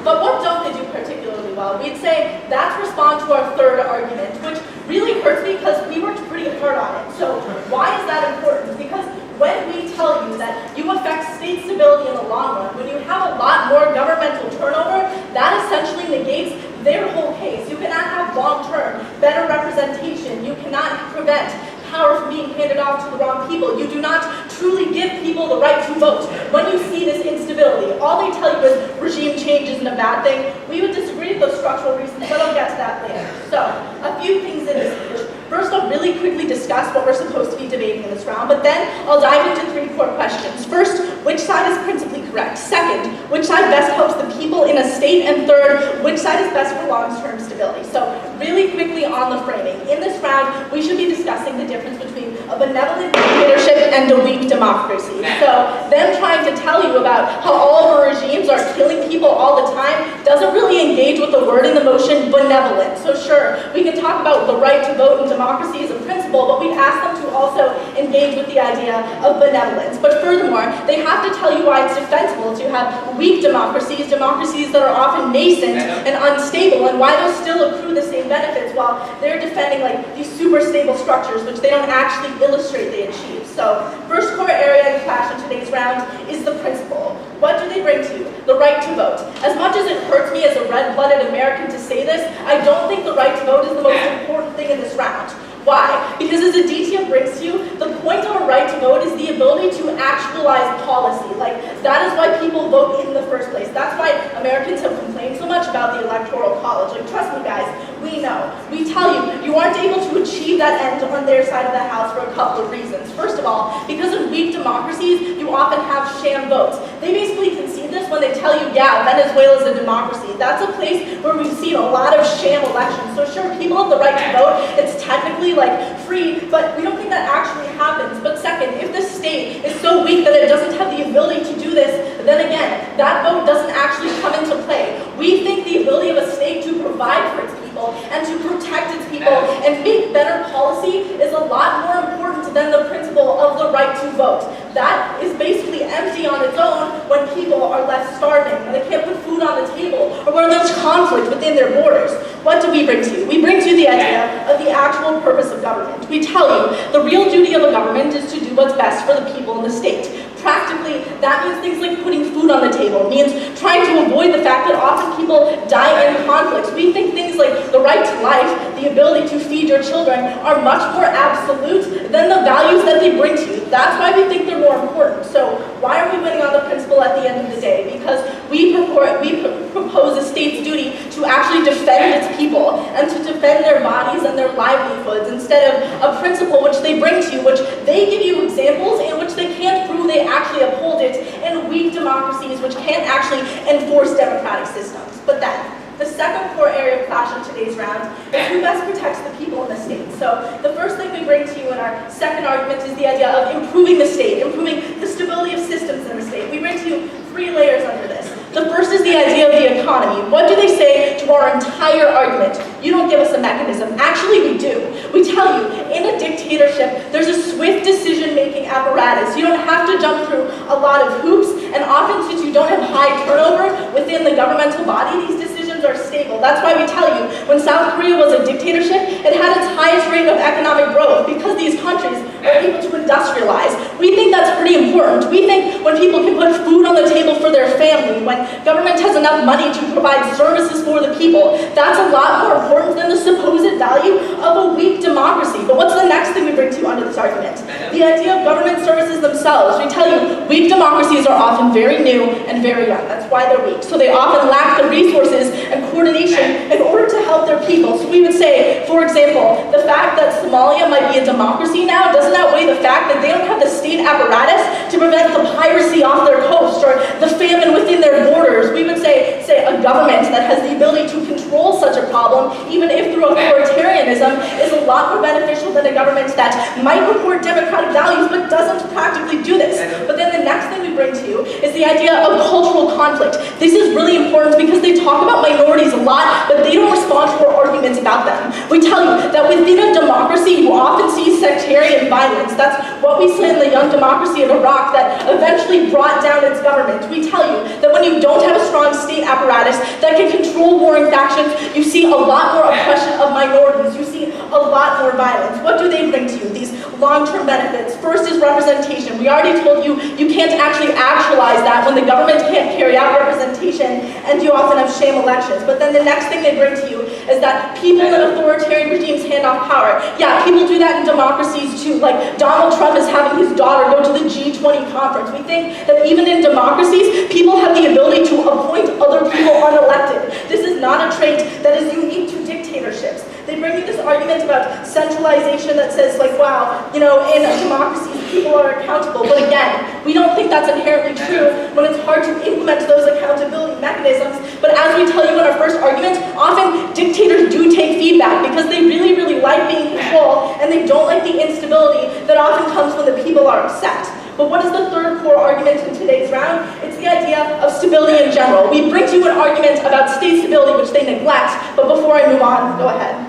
But what don't they do particularly well? We'd say that's respond to our third argument, which really hurts me because we worked pretty hard on it. So why is that important? Because when we tell you that you affect state stability in the long run, when you have a lot more governmental turnover, that essentially negates their whole case. You cannot have long-term, better representation. You cannot prevent power from being handed off to the wrong people. You do not truly give people the right to vote. When you see this instability, all they tell you is regime change isn't a bad thing. We would disagree with those structural reasons, but I'll get to that later. So, a few things in this speech. First, I'll really quickly discuss what we're supposed to be debating in this round, but then I'll dive into 3 core questions. First, which side is principally correct? Second, which side best helps the people in a state? And third, which side is best for long-term stability? So, really quickly on the framing. In this round, we should be discussing the difference between a benevolent dictatorship and a weak democracy. So, them trying to tell you about how all of our regimes are killing people all the time doesn't really engage with the word in the motion, benevolent. So sure, we can talk about the right to vote in democracy as a principle, but we'd ask them to also engage with the idea of benevolence. But furthermore, they have to tell you why it's defensible to have weak democracies, democracies that are often nascent and unstable, and why they'll still accrue the same benefits while they're defending like these super stable structures which they don't actually illustrate they achieve. So, first core area in clash in today's round is the principle. What do they bring to you? The right to vote. As much as it hurts me as a red-blooded American to say this, I don't think the right to vote is the most important thing in this round. Why? Because as a DTM brings to you, the point of a right to vote is the ability to actualize policy. Like, that is why people vote in the first place. That's why Americans have complained so much about the Electoral College. Like, trust me guys, we know. We tell you, you aren't able to achieve that end on their side of the house for a couple of reasons. First of all, because in weak democracies, you often have sham votes. They basically concede this when they tell you, yeah, Venezuela is a democracy. That's a place where we've seen a lot of sham elections. So sure, people have the right to vote. It's technically like free, but we don't think that actually happens. But second, if the state is so weak that it doesn't have the ability to do this, then again, that vote doesn't actually come into play. We think the ability of a state to provide for its people and to protect its people and make better policy is a lot more important than the principle of the right to vote. That is basically empty on its own when people are left starving, when they can't put food on the table, or when there's conflict within their borders. What do we bring to you? We bring to you the idea of the actual purpose of government. We tell you the real duty of a government is to do what's best for the people in the state. Practically, that means things like putting food on the table. It means trying to avoid the fact that often people die in conflicts. We think things like the right to life, the ability to feed your children, are much more absolute than the values that they bring to you. That's why we think they're more important. So why are we winning on the principle at the end of the day? Because we propose a state's duty to actually defend its people and to defend their bodies and their livelihoods instead of a principle which they bring to you, which they give you examples in which they can't prove they actually uphold it in weak democracies which can't actually enforce democratic systems. But then, the second core area of clash in today's round is who best protects the people in the state. So the first thing we bring to you in our second argument is the idea of improving the state, improving the stability of systems in the state. We bring to you three layers under this. The first is the idea of the economy. What do they say to our entire argument? You don't give us a mechanism. Actually, we do. We tell you, in a dictatorship, there's a swift decision-making apparatus. You don't have to jump through a lot of hoops, and often since you don't have high turnover within the governmental body, these decisions are stable. That's why we tell you, when South Korea was a dictatorship, it had its highest rate of economic growth because these countries are able to industrialize. We think that's pretty important. We think when people can put food on the table for their family, when government has enough money to provide services for the people, that's a lot more important than the supposed value of a weak democracy. But what's the next thing we bring to you under this argument? The idea of government services themselves. We tell you, weak democracies are often very new and very young. That's why they're weak. So they often lack the resources and coordination in order to help their people. So we would say, for example, the fact that Somalia might be a democracy now doesn't outweigh the fact that they don't have the state apparatus to prevent the piracy off their coast or the famine within their borders. We would say a government that has the ability to control such a problem, even if through authoritarianism, is a lot more beneficial than a government that might report democratic values but doesn't practically do this. But then the next thing we bring to you is the idea of cultural conflict. This is really important because they talk about minorities a lot, but they don't respond to our arguments about them. We tell you that within a democracy, you often see sectarian violence. That's what we saw in the young democracy of Iraq that eventually brought down its government. We tell you that when you don't have a strong state apparatus that can control warring factions, you see a lot more oppression of minorities. You see a lot more violence. What do they bring to you? These long-term benefits. First is representation. We already told you you can't actually actualize that when the government can't carry out representation and you often have sham elections. But then the next thing they bring to you is that people in authoritarian regimes hand off power. Yeah, people do that in democracies too. Like Donald Trump is having his daughter go to the G20 conference. We think that even in democracies, people have the ability to appoint other people unelected. This is not a trait that is unique to dictatorships. They bring you this argument about centralization that says like, wow, in democracies, people are accountable. But again, we don't think that's inherently true when it's hard to implement those accountability mechanisms. But as we tell you in our first argument, often dictators do take feedback because they really, really like being in control and they don't like the instability that often comes when the people are upset. But what is the third core argument in today's round? It's the idea of stability in general. We bring to you an argument about state stability, which they neglect. But before I move on, go ahead.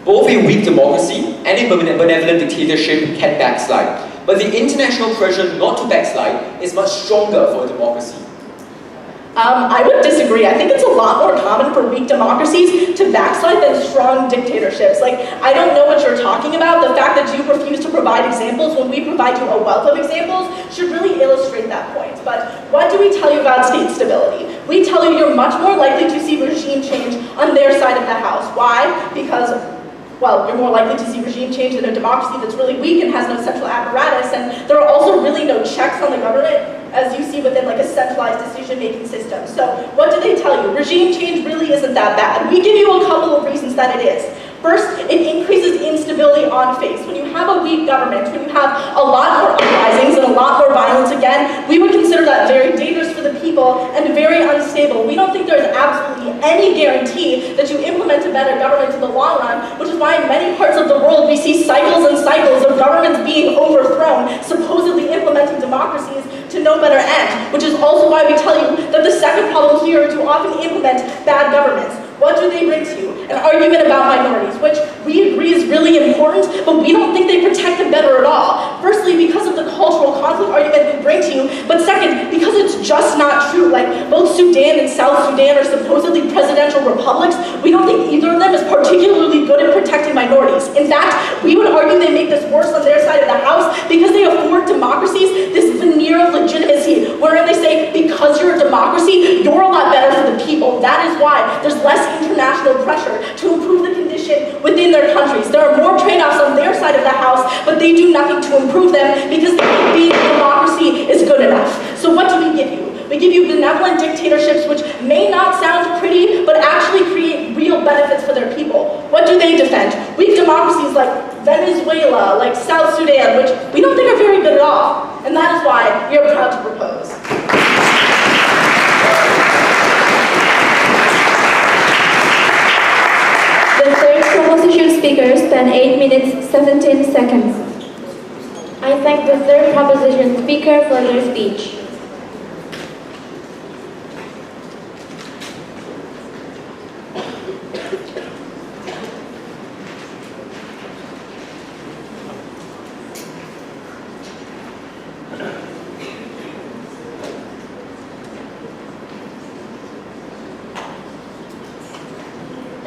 Both a weak democracy and a benevolent dictatorship can backslide, but the international pressure not to backslide is much stronger for a democracy. I would disagree. I think it's a lot more common for weak democracies to backslide than strong dictatorships. Like, I don't know what you're talking about. The fact that you refuse to provide examples when we provide you a wealth of examples should really illustrate that point. But what do we tell you about state stability? We tell you you're much more likely to see regime change on their side of the house. Why? Because, well, you're more likely to see regime change in a democracy that's really weak and has no central apparatus, and there are also really no checks on the government, as you see within like a centralized decision-making system. So what do they tell you? Regime change really isn't that bad. We give you a couple of reasons that it is. First, it increases instability on face. When you have a weak government, when you have a lot more uprisings and a lot more violence again, we would consider that very dangerous for the people and very unstable. We don't think there's absolutely any guarantee that you implement a better government in the long run, which is why in many parts of the world we see cycles and cycles of governments being overthrown, supposedly implementing democracies to no better end, which is also why we tell you that the second problem here is to often implement bad governments. What do they bring to you? An argument about minorities, which we agree is really important, but we don't think they protect them better at all. Firstly, because of the cultural conflict argument we bring to you, but second, because it's just not true. Like, both Sudan and South Sudan are supposedly presidential republics. We don't think either of them is particularly good at protecting minorities. In fact, we would argue they make this worse on their side of the house because they afford democracies this veneer of legitimacy, wherein they say, because you're a democracy, you're a lot better for the people. That is why there's less international pressure to improve the condition within their countries. There are more trade-offs on their side of the house, but they do nothing to improve them because being a democracy is good enough. So what do we give you? We give you benevolent dictatorships which may not sound pretty, but actually create real benefits for their people. What do they defend? Weak democracies like Venezuela, like South Sudan, which we don't think are very good at all. And that is why we are proud to propose. The third proposition speaker spent 8 minutes 17 seconds. I thank the third proposition speaker for their speech.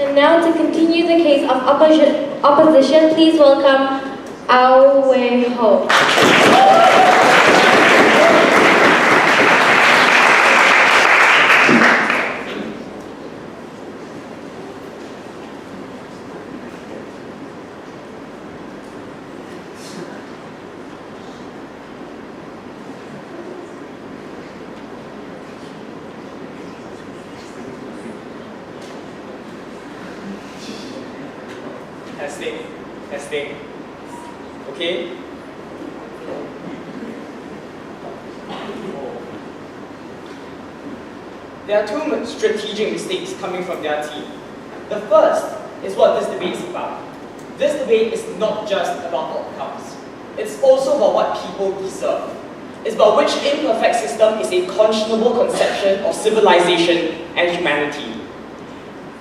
And now to continue the case of opposition, please welcome Ao Wei Ho. Testing. Okay? There are two strategic mistakes coming from their team. The first is what this debate is about. This debate is not just about outcomes. It's also about what people deserve. It's about which imperfect system is a conscionable conception of civilization and humanity.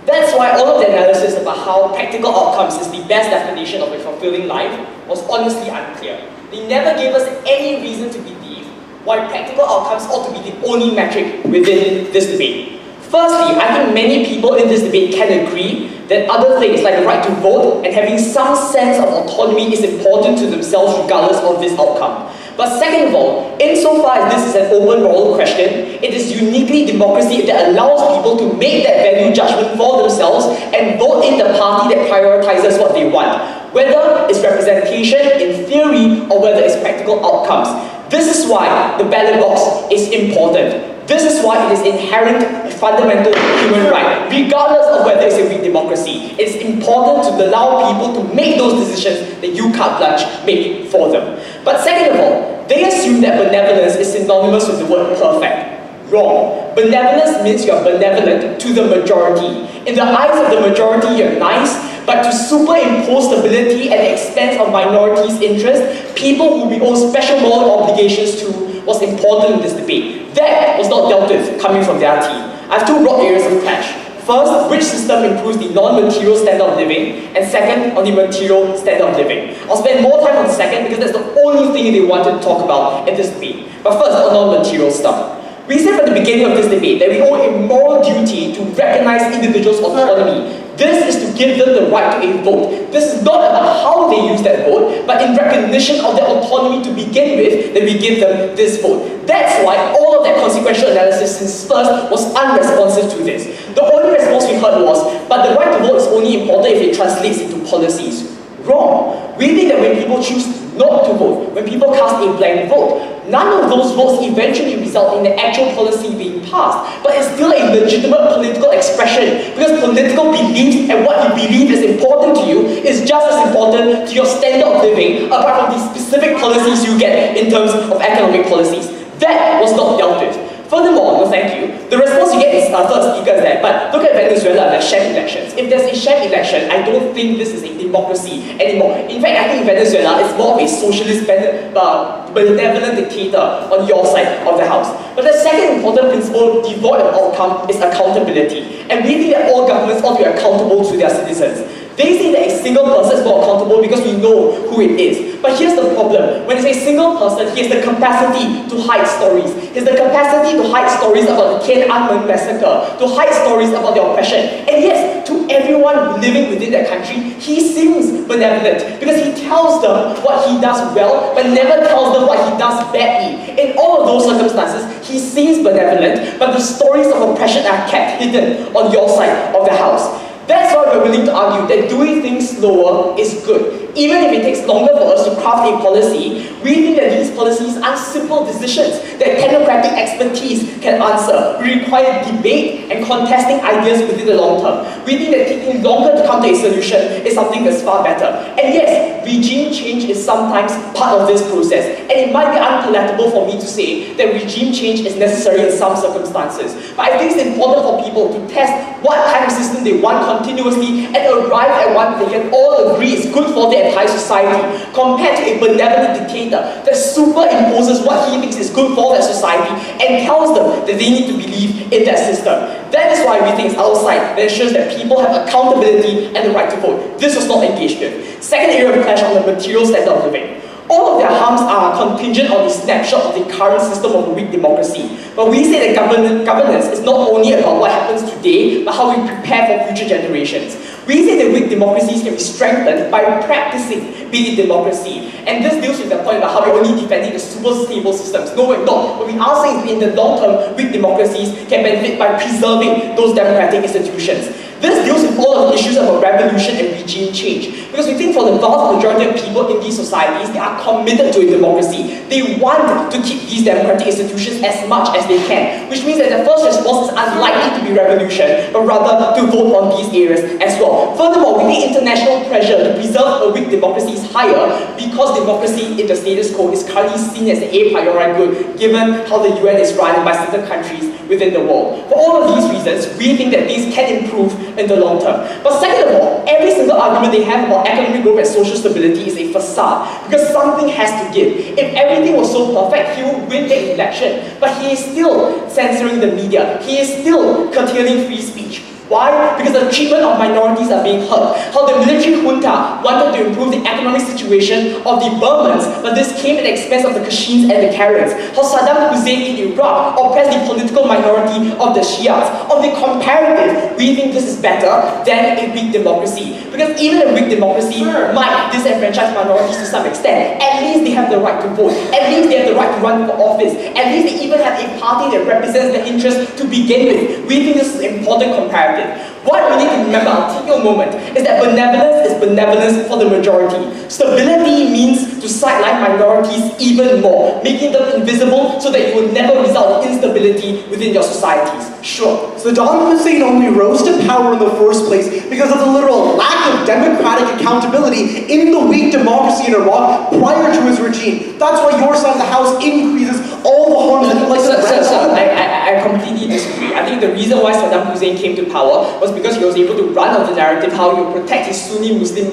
That's why all of the analysis about how practical outcomes is the best definition of a fulfilling life was honestly unclear. They never gave us any reason to believe why practical outcomes ought to be the only metric within this debate. Firstly, I think many people in this debate can agree that other things like the right to vote and having some sense of autonomy is important to themselves regardless of this outcome. But second of all, insofar as this is an open moral question, it is uniquely democracy that allows people to make that value judgment for themselves and vote in the party that prioritizes what they want, whether it's representation in theory or whether it's practical outcomes. This is why the ballot box is important. This is why it is inherent, fundamental human right, regardless of whether it's a weak democracy. It's important to allow people to make those decisions that you carte blanche make for them. But second of all, they assume that benevolence is synonymous with the word perfect. Wrong. Benevolence means you're benevolent to the majority. In the eyes of the majority, you're nice, but to superimpose stability at the expense of minorities' interests, people who we owe special moral obligations to, was important in this debate. That was not dealt with coming from their team. I have two broad areas of clash. First, which system improves the non-material standard of living, and second, on the material standard of living. I'll spend more time on the second because that's the only thing they wanted to talk about in this debate. But first, on non-material stuff. We said from the beginning of this debate that we owe a moral duty to recognize individuals' autonomy. This is to give them the right to a vote. This is not about how they use that vote, but in recognition of their autonomy to begin with, that we give them this vote. That's why all of that consequential analysis since first was unresponsive to this. The only response we heard was, but the right to vote is only important if it translates into policies. Wrong. We think that when people choose not to vote, when people cast a blank vote, none of those votes eventually result in the actual policy being passed, but it's still a legitimate political expression because political beliefs and what you believe is important to you is just as important to your standard of living apart from the specific policies you get in terms of economic policies. That was not dealt with. Furthermore, no thank you, the response you get is third speaker there, but look at Venezuela, like sham elections. If there's a sham election, I don't think this is a democracy anymore. In fact, I think Venezuela is more of a socialist benevolent dictator on your side of the house. But the second important principle devoid of outcome is accountability. And we think that all governments ought to be accountable to their citizens. They say that a single person is not accountable because we know who it is. But here's the problem. When it's a single person, he has the capacity to hide stories. He has the capacity to hide stories about the Tiananmen massacre, to hide stories about the oppression. And yes, to everyone living within that country, he seems benevolent because he tells them what he does well, but never tells them what he does badly. In all of those circumstances, he seems benevolent, but the stories of oppression are kept hidden on your side of the house. That's why we're willing to argue that doing things slower is good. Even if it takes longer for us to craft a policy, we think that these policies are simple decisions that technocratic expertise can answer. We require debate and contesting ideas within the long term. We think that taking longer to come to a solution is something that's far better. And yes, regime change is sometimes part of this process. And it might be unpalatable for me to say that regime change is necessary in some circumstances. But I think it's important for people to test what kind of system they want continuously and arrive at one they can all agree is good for their entire society, compared to a benevolent dictator that superimposes what he thinks is good for that society and tells them that they need to believe in that system. That is why we think it's our side that ensures that people have accountability and the right to vote. This was not engaged with. Second area of clash on the material standard of living. All of their harms are contingent on the snapshot of the current system of a weak democracy. But we say that governance is not only about what happens today, but how we prepare for future generations. We say that weak democracies can be strengthened by practicing being a democracy. And this deals with the point about how we're only defending the super stable systems. No, we're not. What we are saying is in the long term, weak democracies can benefit by preserving those democratic institutions. This deals with all of the issues about revolution and regime change. Because we think for the vast majority of people in these societies, they are committed to a democracy. They want to keep these democratic institutions as much as they can. Which means that the first response is unlikely to be revolution, but rather to vote on these areas as well. Furthermore, we think international pressure to preserve a weak democracy is higher because democracy in the status quo is currently seen as a priori good, given how the UN is run by certain countries within the world. For all of these reasons, we think that these can improve in the long term. But second of all, every single argument they have about economic growth and social stability is a facade, because something has to give. If everything was so perfect, he would win the election, but he is still censoring the media. He is still curtailing free speech. Why? Because the treatment of minorities are being hurt. How the military junta wanted to improve the economic situation of the Burmans, but this came at the expense of the Kashins and the Karens. How Saddam Hussein in Iraq oppressed the political minority of the Shias. On the comparative, we think this is better than a weak democracy. Because even a weak democracy might disenfranchise minorities to some extent. At least they have the right to vote. At least they have the right to run for office. At least they even have a party that represents their interests to begin with. We think this is an important comparative. What we need to remember, I'll take you a moment, is that benevolence is benevolence for the majority. Stability means to sideline minorities even more, making them invisible so that it will never result in instability within your societies. Sure. Saddam Hussein only rose to power in the first place because of the literal lack of democratic accountability in the weak democracy in Iraq prior to his regime. That's why your side of the house increases all the harms that you like to I completely disagree. I think the reason why Saddam Hussein came to power was because he was able to run out the narrative how he would protect his Sunni Muslim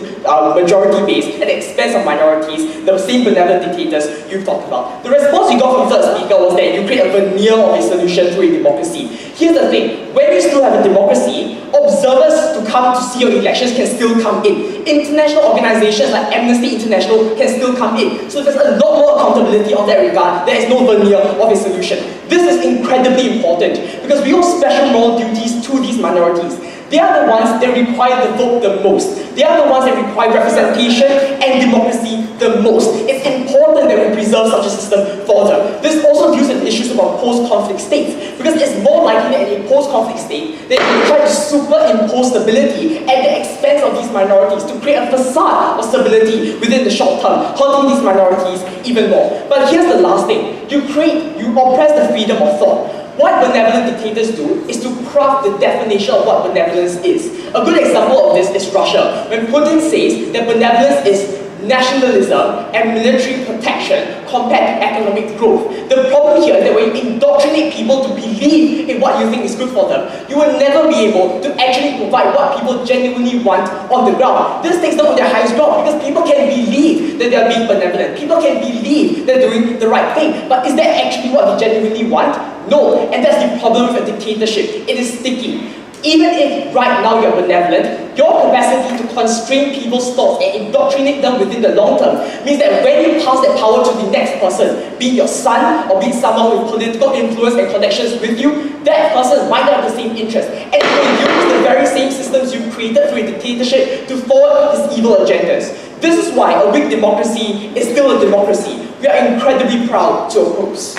majority base at the expense of minorities, the same benevolent dictators you've talked about. The response you got from the third speaker was that you create a veneer of a solution to a democracy. Here's the thing, when you still have a democracy, Observers to come to see your elections can still come in. International organizations like Amnesty International can still come in. So there's a lot more accountability on that regard. There is no veneer of a solution. This is incredibly important because we owe special moral duties to these minorities. They are the ones that require the vote the most. They are the ones that require representation and democracy the most. It's important that we preserve such a system for them. This also deals with issues about post-conflict states, because it's more likely that in a post-conflict state that they try to superimpose stability at the expense of these minorities to create a facade of stability within the short term, hurting these minorities even more. But here's the last thing. You oppress the freedom of thought. What benevolent dictators do is to craft the definition of what benevolence is. A good example of this is Russia, when Putin says that benevolence is nationalism and military protection compared to economic growth. The problem here is that when you indoctrinate people to believe in what you think is good for them, you will never be able to actually provide what people genuinely want on the ground. This takes them on their highest ground because people can believe that they are being benevolent. People can believe they're doing the right thing. But is that actually what they genuinely want? No. And that's the problem with a dictatorship. It is sticky. Even if right now you're benevolent, your capacity to constrain people's thoughts and indoctrinate them within the long term means that when you pass that power to the next person, be it your son or be it someone with political influence and connections with you, that person might not have the same interest. And will use the very same systems you've created through a dictatorship to forward his evil agendas. This is why a weak democracy is still a democracy. We are incredibly proud to oppose.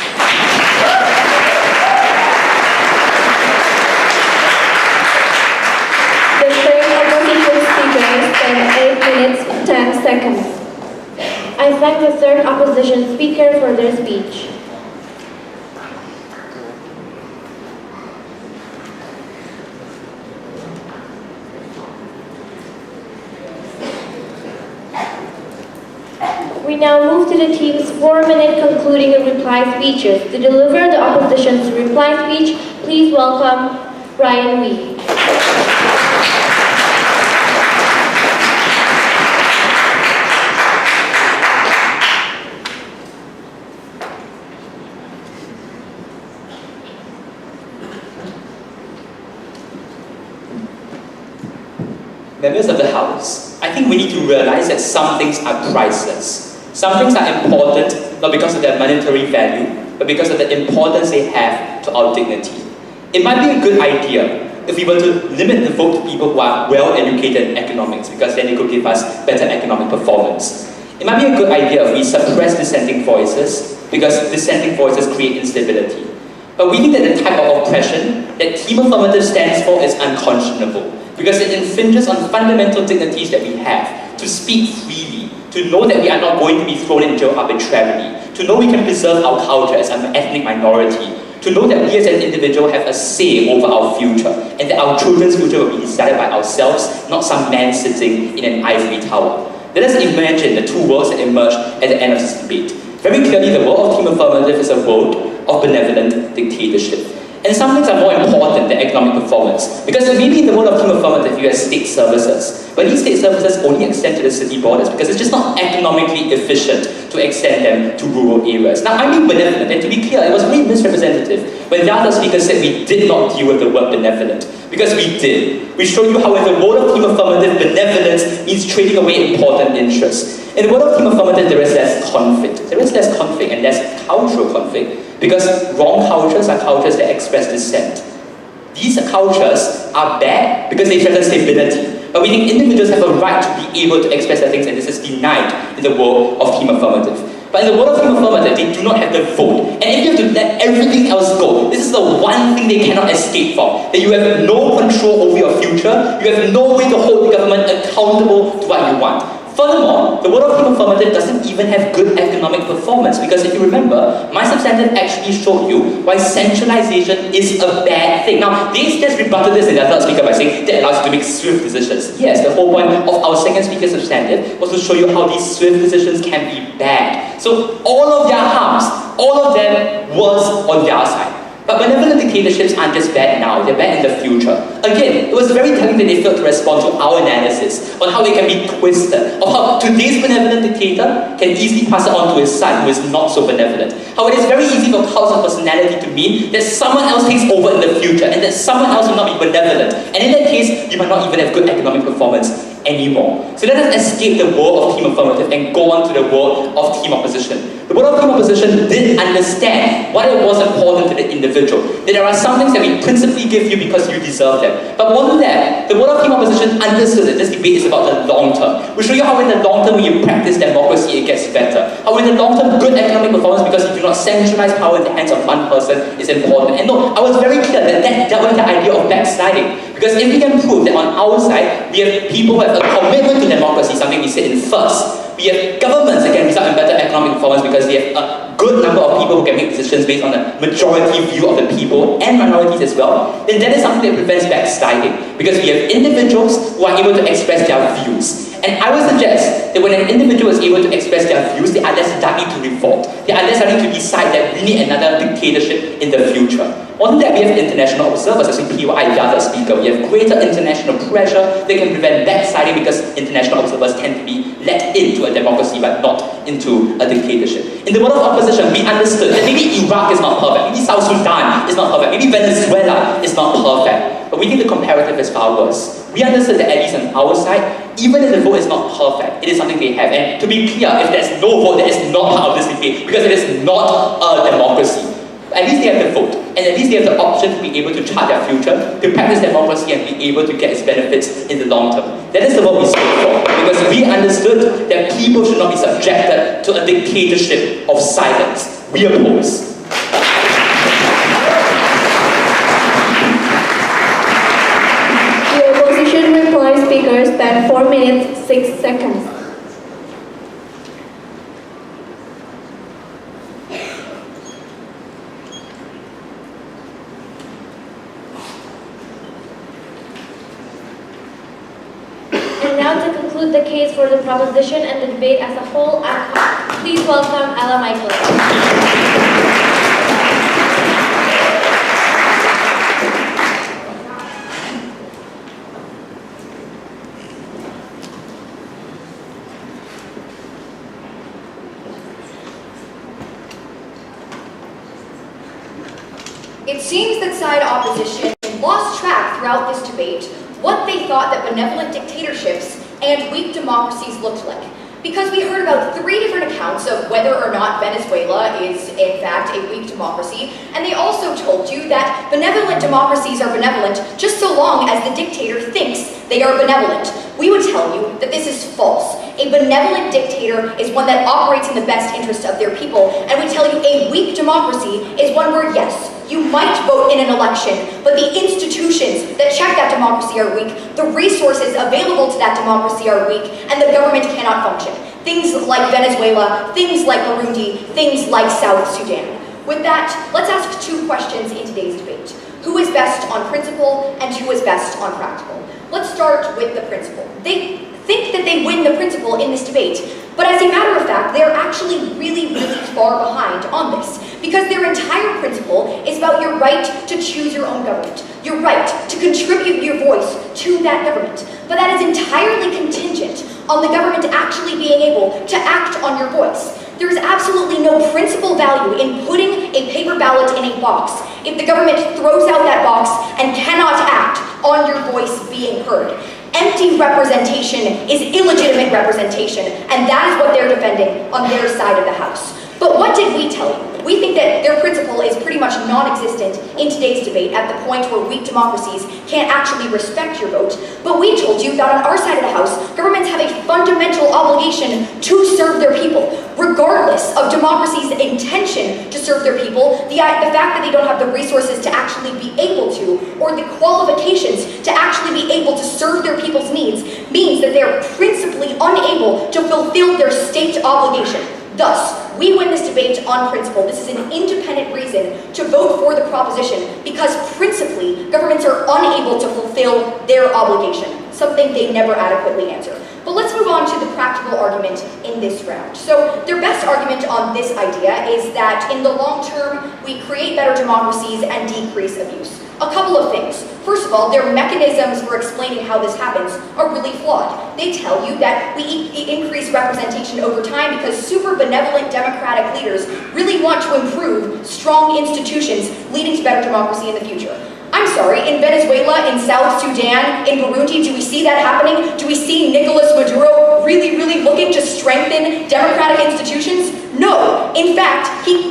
The third opposition speaker spent 8 minutes 10 seconds. I thank the third opposition speaker for their speech. We now move to the team's 4-minute concluding and reply speeches. To deliver the opposition's reply speech, please welcome Ryan Wee. Members of the House, I think we need to realize that some things are priceless. Some things are important not because of their monetary value, but because of the importance they have to our dignity. It might be a good idea if we were to limit the vote to people who are well-educated in economics, because then they could give us better economic performance. It might be a good idea if we suppress dissenting voices, because dissenting voices create instability. But we think that the type of oppression that Team Affirmative stands for is unconscionable, because it infringes on fundamental dignities that we have, to speak freely, to know that we are not going to be thrown in jail arbitrarily, to know we can preserve our culture as an ethnic minority, to know that we as an individual have a say over our future, and that our children's future will be decided by ourselves, not some man sitting in an ivory tower. Let us imagine the two worlds that emerge at the end of this debate. Very clearly, the world of Team Affirmative is a world of benevolent dictatorship. And some things are more important than economic performance, because maybe in the world of Team Affirmative you have state services, but these state services only extend to the city borders because it's just not economically efficient to extend them to rural areas. Now, I'm being benevolent, and to be clear, it was really misrepresentative when the other speaker said we did not deal with the word benevolent, because we did. We showed you how in the world of Team Affirmative, benevolence means trading away important interests. In the world of Team Affirmative, there is less conflict. There is less conflict and less cultural conflict, because wrong cultures are cultures that express dissent. These cultures are bad because they threaten stability. But we think individuals have a right to be able to express their things, and this is denied in the world of Team Affirmative. But in the world of Team Affirmative, they do not have the vote. And if you have to let everything else go, this is the one thing they cannot escape from. That you have no control over your future, you have no way to hold the government accountable to what you want. Furthermore, the world of Team Affirmative doesn't even have good economic performance, because if you remember, my substantive actually showed you why centralization is a bad thing. Now, they just rebutted this in their third speaker by saying that allows you to make swift decisions. Yes, the whole point of our second speaker substantive was to show you how these swift decisions can be bad. So all of their harms, all of them was on their side. But benevolent dictatorships aren't just bad now, they're bad in the future. Again, it was very telling that they failed to respond to our analysis on how they can be twisted, of how today's benevolent dictator can easily pass it on to his son who is not so benevolent. How it is very easy for cults of personality to mean that someone else takes over in the future and that someone else will not be benevolent. And in that case, you might not even have good economic performance anymore. So let us escape the world of team affirmative and go on to the world of team opposition. The world of team opposition did understand why it was important to the individual, that there are some things that we principally give you because you deserve them. But more than that, the world of team opposition understood that this debate is about the long term. We show you how in the long term when you practice democracy it gets better. How in the long term good economic performance because you do not centralize power in the hands of one person is important. And no, I was very clear that that dealt with the idea of backsliding. Because if we can prove that on our side, we have people who have a commitment to democracy, something we said in first. We have governments that can result in better economic performance because we have a good number of people who can make decisions based on the majority view of the people and minorities as well, then that is something that prevents backsliding. Because we have individuals who are able to express their views. And I would suggest that when an individual is able to express their views, they are less likely to revolt. They are less likely to decide that we need another dictatorship in the future. On that, we have international observers, as we POI, the other speaker. We have greater international pressure that can prevent backsliding because international observers tend to be let into a democracy but not into a dictatorship. In the world of opposition, we understood that maybe Iraq is not perfect, maybe South Sudan is not perfect, maybe Venezuela is not perfect. But we think the comparative is far worse. We understood that at least on our side, even if the vote is not perfect, it is something they have. And to be clear, if there's no vote, that is not part of this debate because it is not a democracy. At least they have the vote, and at least they have the option to be able to chart their future, to practice democracy and be able to get its benefits in the long term. That is the what we stood for, because we understood that people should not be subjected to a dictatorship of silence. We oppose. The opposition reply speaker spent 4 minutes 6 seconds. And now to conclude the case for the proposition and the debate as a whole, please welcome Ella Michael. It seems that side opposition lost track throughout this debate what they thought that benevolent dictatorships and weak democracies looked like. Because we heard about 3 different accounts of whether or not Venezuela is in fact a weak democracy, and they also told you that benevolent democracies are benevolent just so long as the dictator thinks they are benevolent. We would tell you that this is false. A benevolent dictator is one that operates in the best interest of their people, and we tell you a weak democracy is one where, yes, you might vote in an election, but the institutions that check that democracy are weak, the resources available to that democracy are weak, and the government cannot function. Things like Venezuela, things like Burundi, things like South Sudan. With that, let's ask 2 questions in today's debate. Who is best on principle, and who is best on practical? Let's start with the principle. They think that they win the principle in this debate, but as a matter of fact, they're actually really, really far behind on this, because their entire principle is about your right to choose your own government, your right to contribute your voice to that government. But that is entirely contingent on the government actually being able to act on your voice. There is absolutely no principal value in putting a paper ballot in a box if the government throws out that box and cannot act on your voice being heard. Empty representation is illegitimate representation, and that is what they're defending on their side of the House. But what did we tell you? We think that their principle is pretty much non-existent in today's debate at the point where weak democracies can't actually respect your vote. But we told you that on our side of the House, governments have a fundamental obligation to serve their people, regardless of democracy's intention to serve their people. The fact that they don't have the resources to actually be able to, or the qualifications to actually be able to serve their people's needs, means that they're principally unable to fulfill their state obligation. Thus, we win this debate on principle. This is an independent reason to vote for the proposition because principally, governments are unable to fulfill their obligation, something they never adequately answer. But let's move on to the practical argument in this round. So their best argument on this idea is that in the long term, we create better democracies and decrease abuse. A couple of things. First of all, their mechanisms for explaining how this happens are really flawed. They tell you that we increase representation over time because super benevolent democratic leaders really want to improve strong institutions leading to better democracy in the future. I'm sorry, in Venezuela, in South Sudan, in Burundi, do we see that happening? Do we see Nicolas Maduro really looking to strengthen democratic institutions? No. In fact, he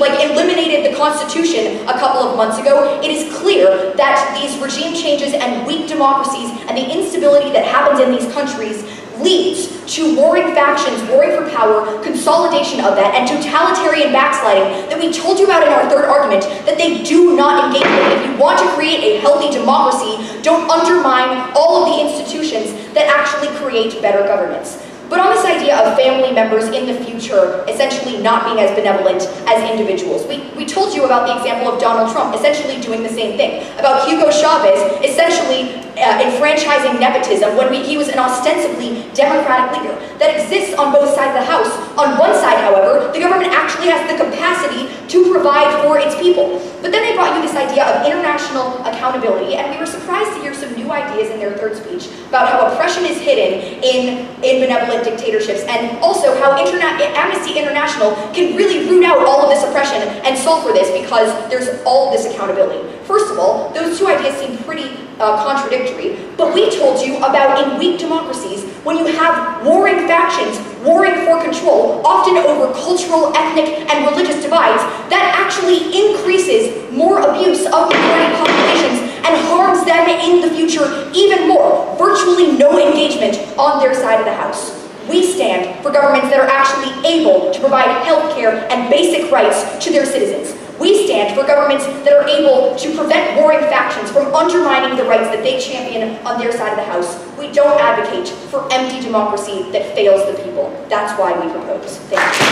eliminated the Constitution a couple of months ago. It is clear that these regime changes and weak democracies and the instability that happens in these countries leads to warring factions, warring for power, consolidation of that, and totalitarian backsliding that we told you about in our third argument that they do not engage in. If you want to create a healthy democracy, don't undermine all of the institutions that actually create better governments. But on this idea of family members in the future essentially not being as benevolent as individuals, we told you about the example of Donald Trump essentially doing the same thing, about Hugo Chavez essentially enfranchising nepotism when he was an ostensibly democratic leader that exists on both sides of the house. On one side, however, the government actually has the capacity to provide for its people. But then they brought you this idea of international accountability, and we were surprised to hear some new ideas in their third speech about how oppression is hidden in benevolent dictatorships, and also how Amnesty International can really root out all of this oppression and solve for this because there's all this accountability. First of all, those two ideas seem pretty contradictory, but we told you about in weak democracies, when you have warring factions, warring for control, often over cultural, ethnic, and religious divides, that actually increases more abuse of minority populations and harms them in the future even more. Virtually no engagement on their side of the house. We stand for governments that are actually able to provide health care and basic rights to their citizens. We stand for governments that are able to prevent warring factions from undermining the rights that they champion on their side of the house. We don't advocate for empty democracy that fails the people. That's why we propose. Thank you.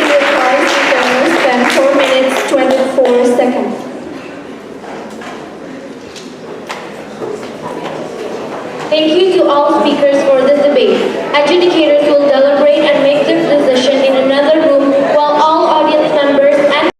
The current speaker spend 4 minutes 24 seconds. Thank you to all speakers for this debate. Adjudicators will deliberate and make their decision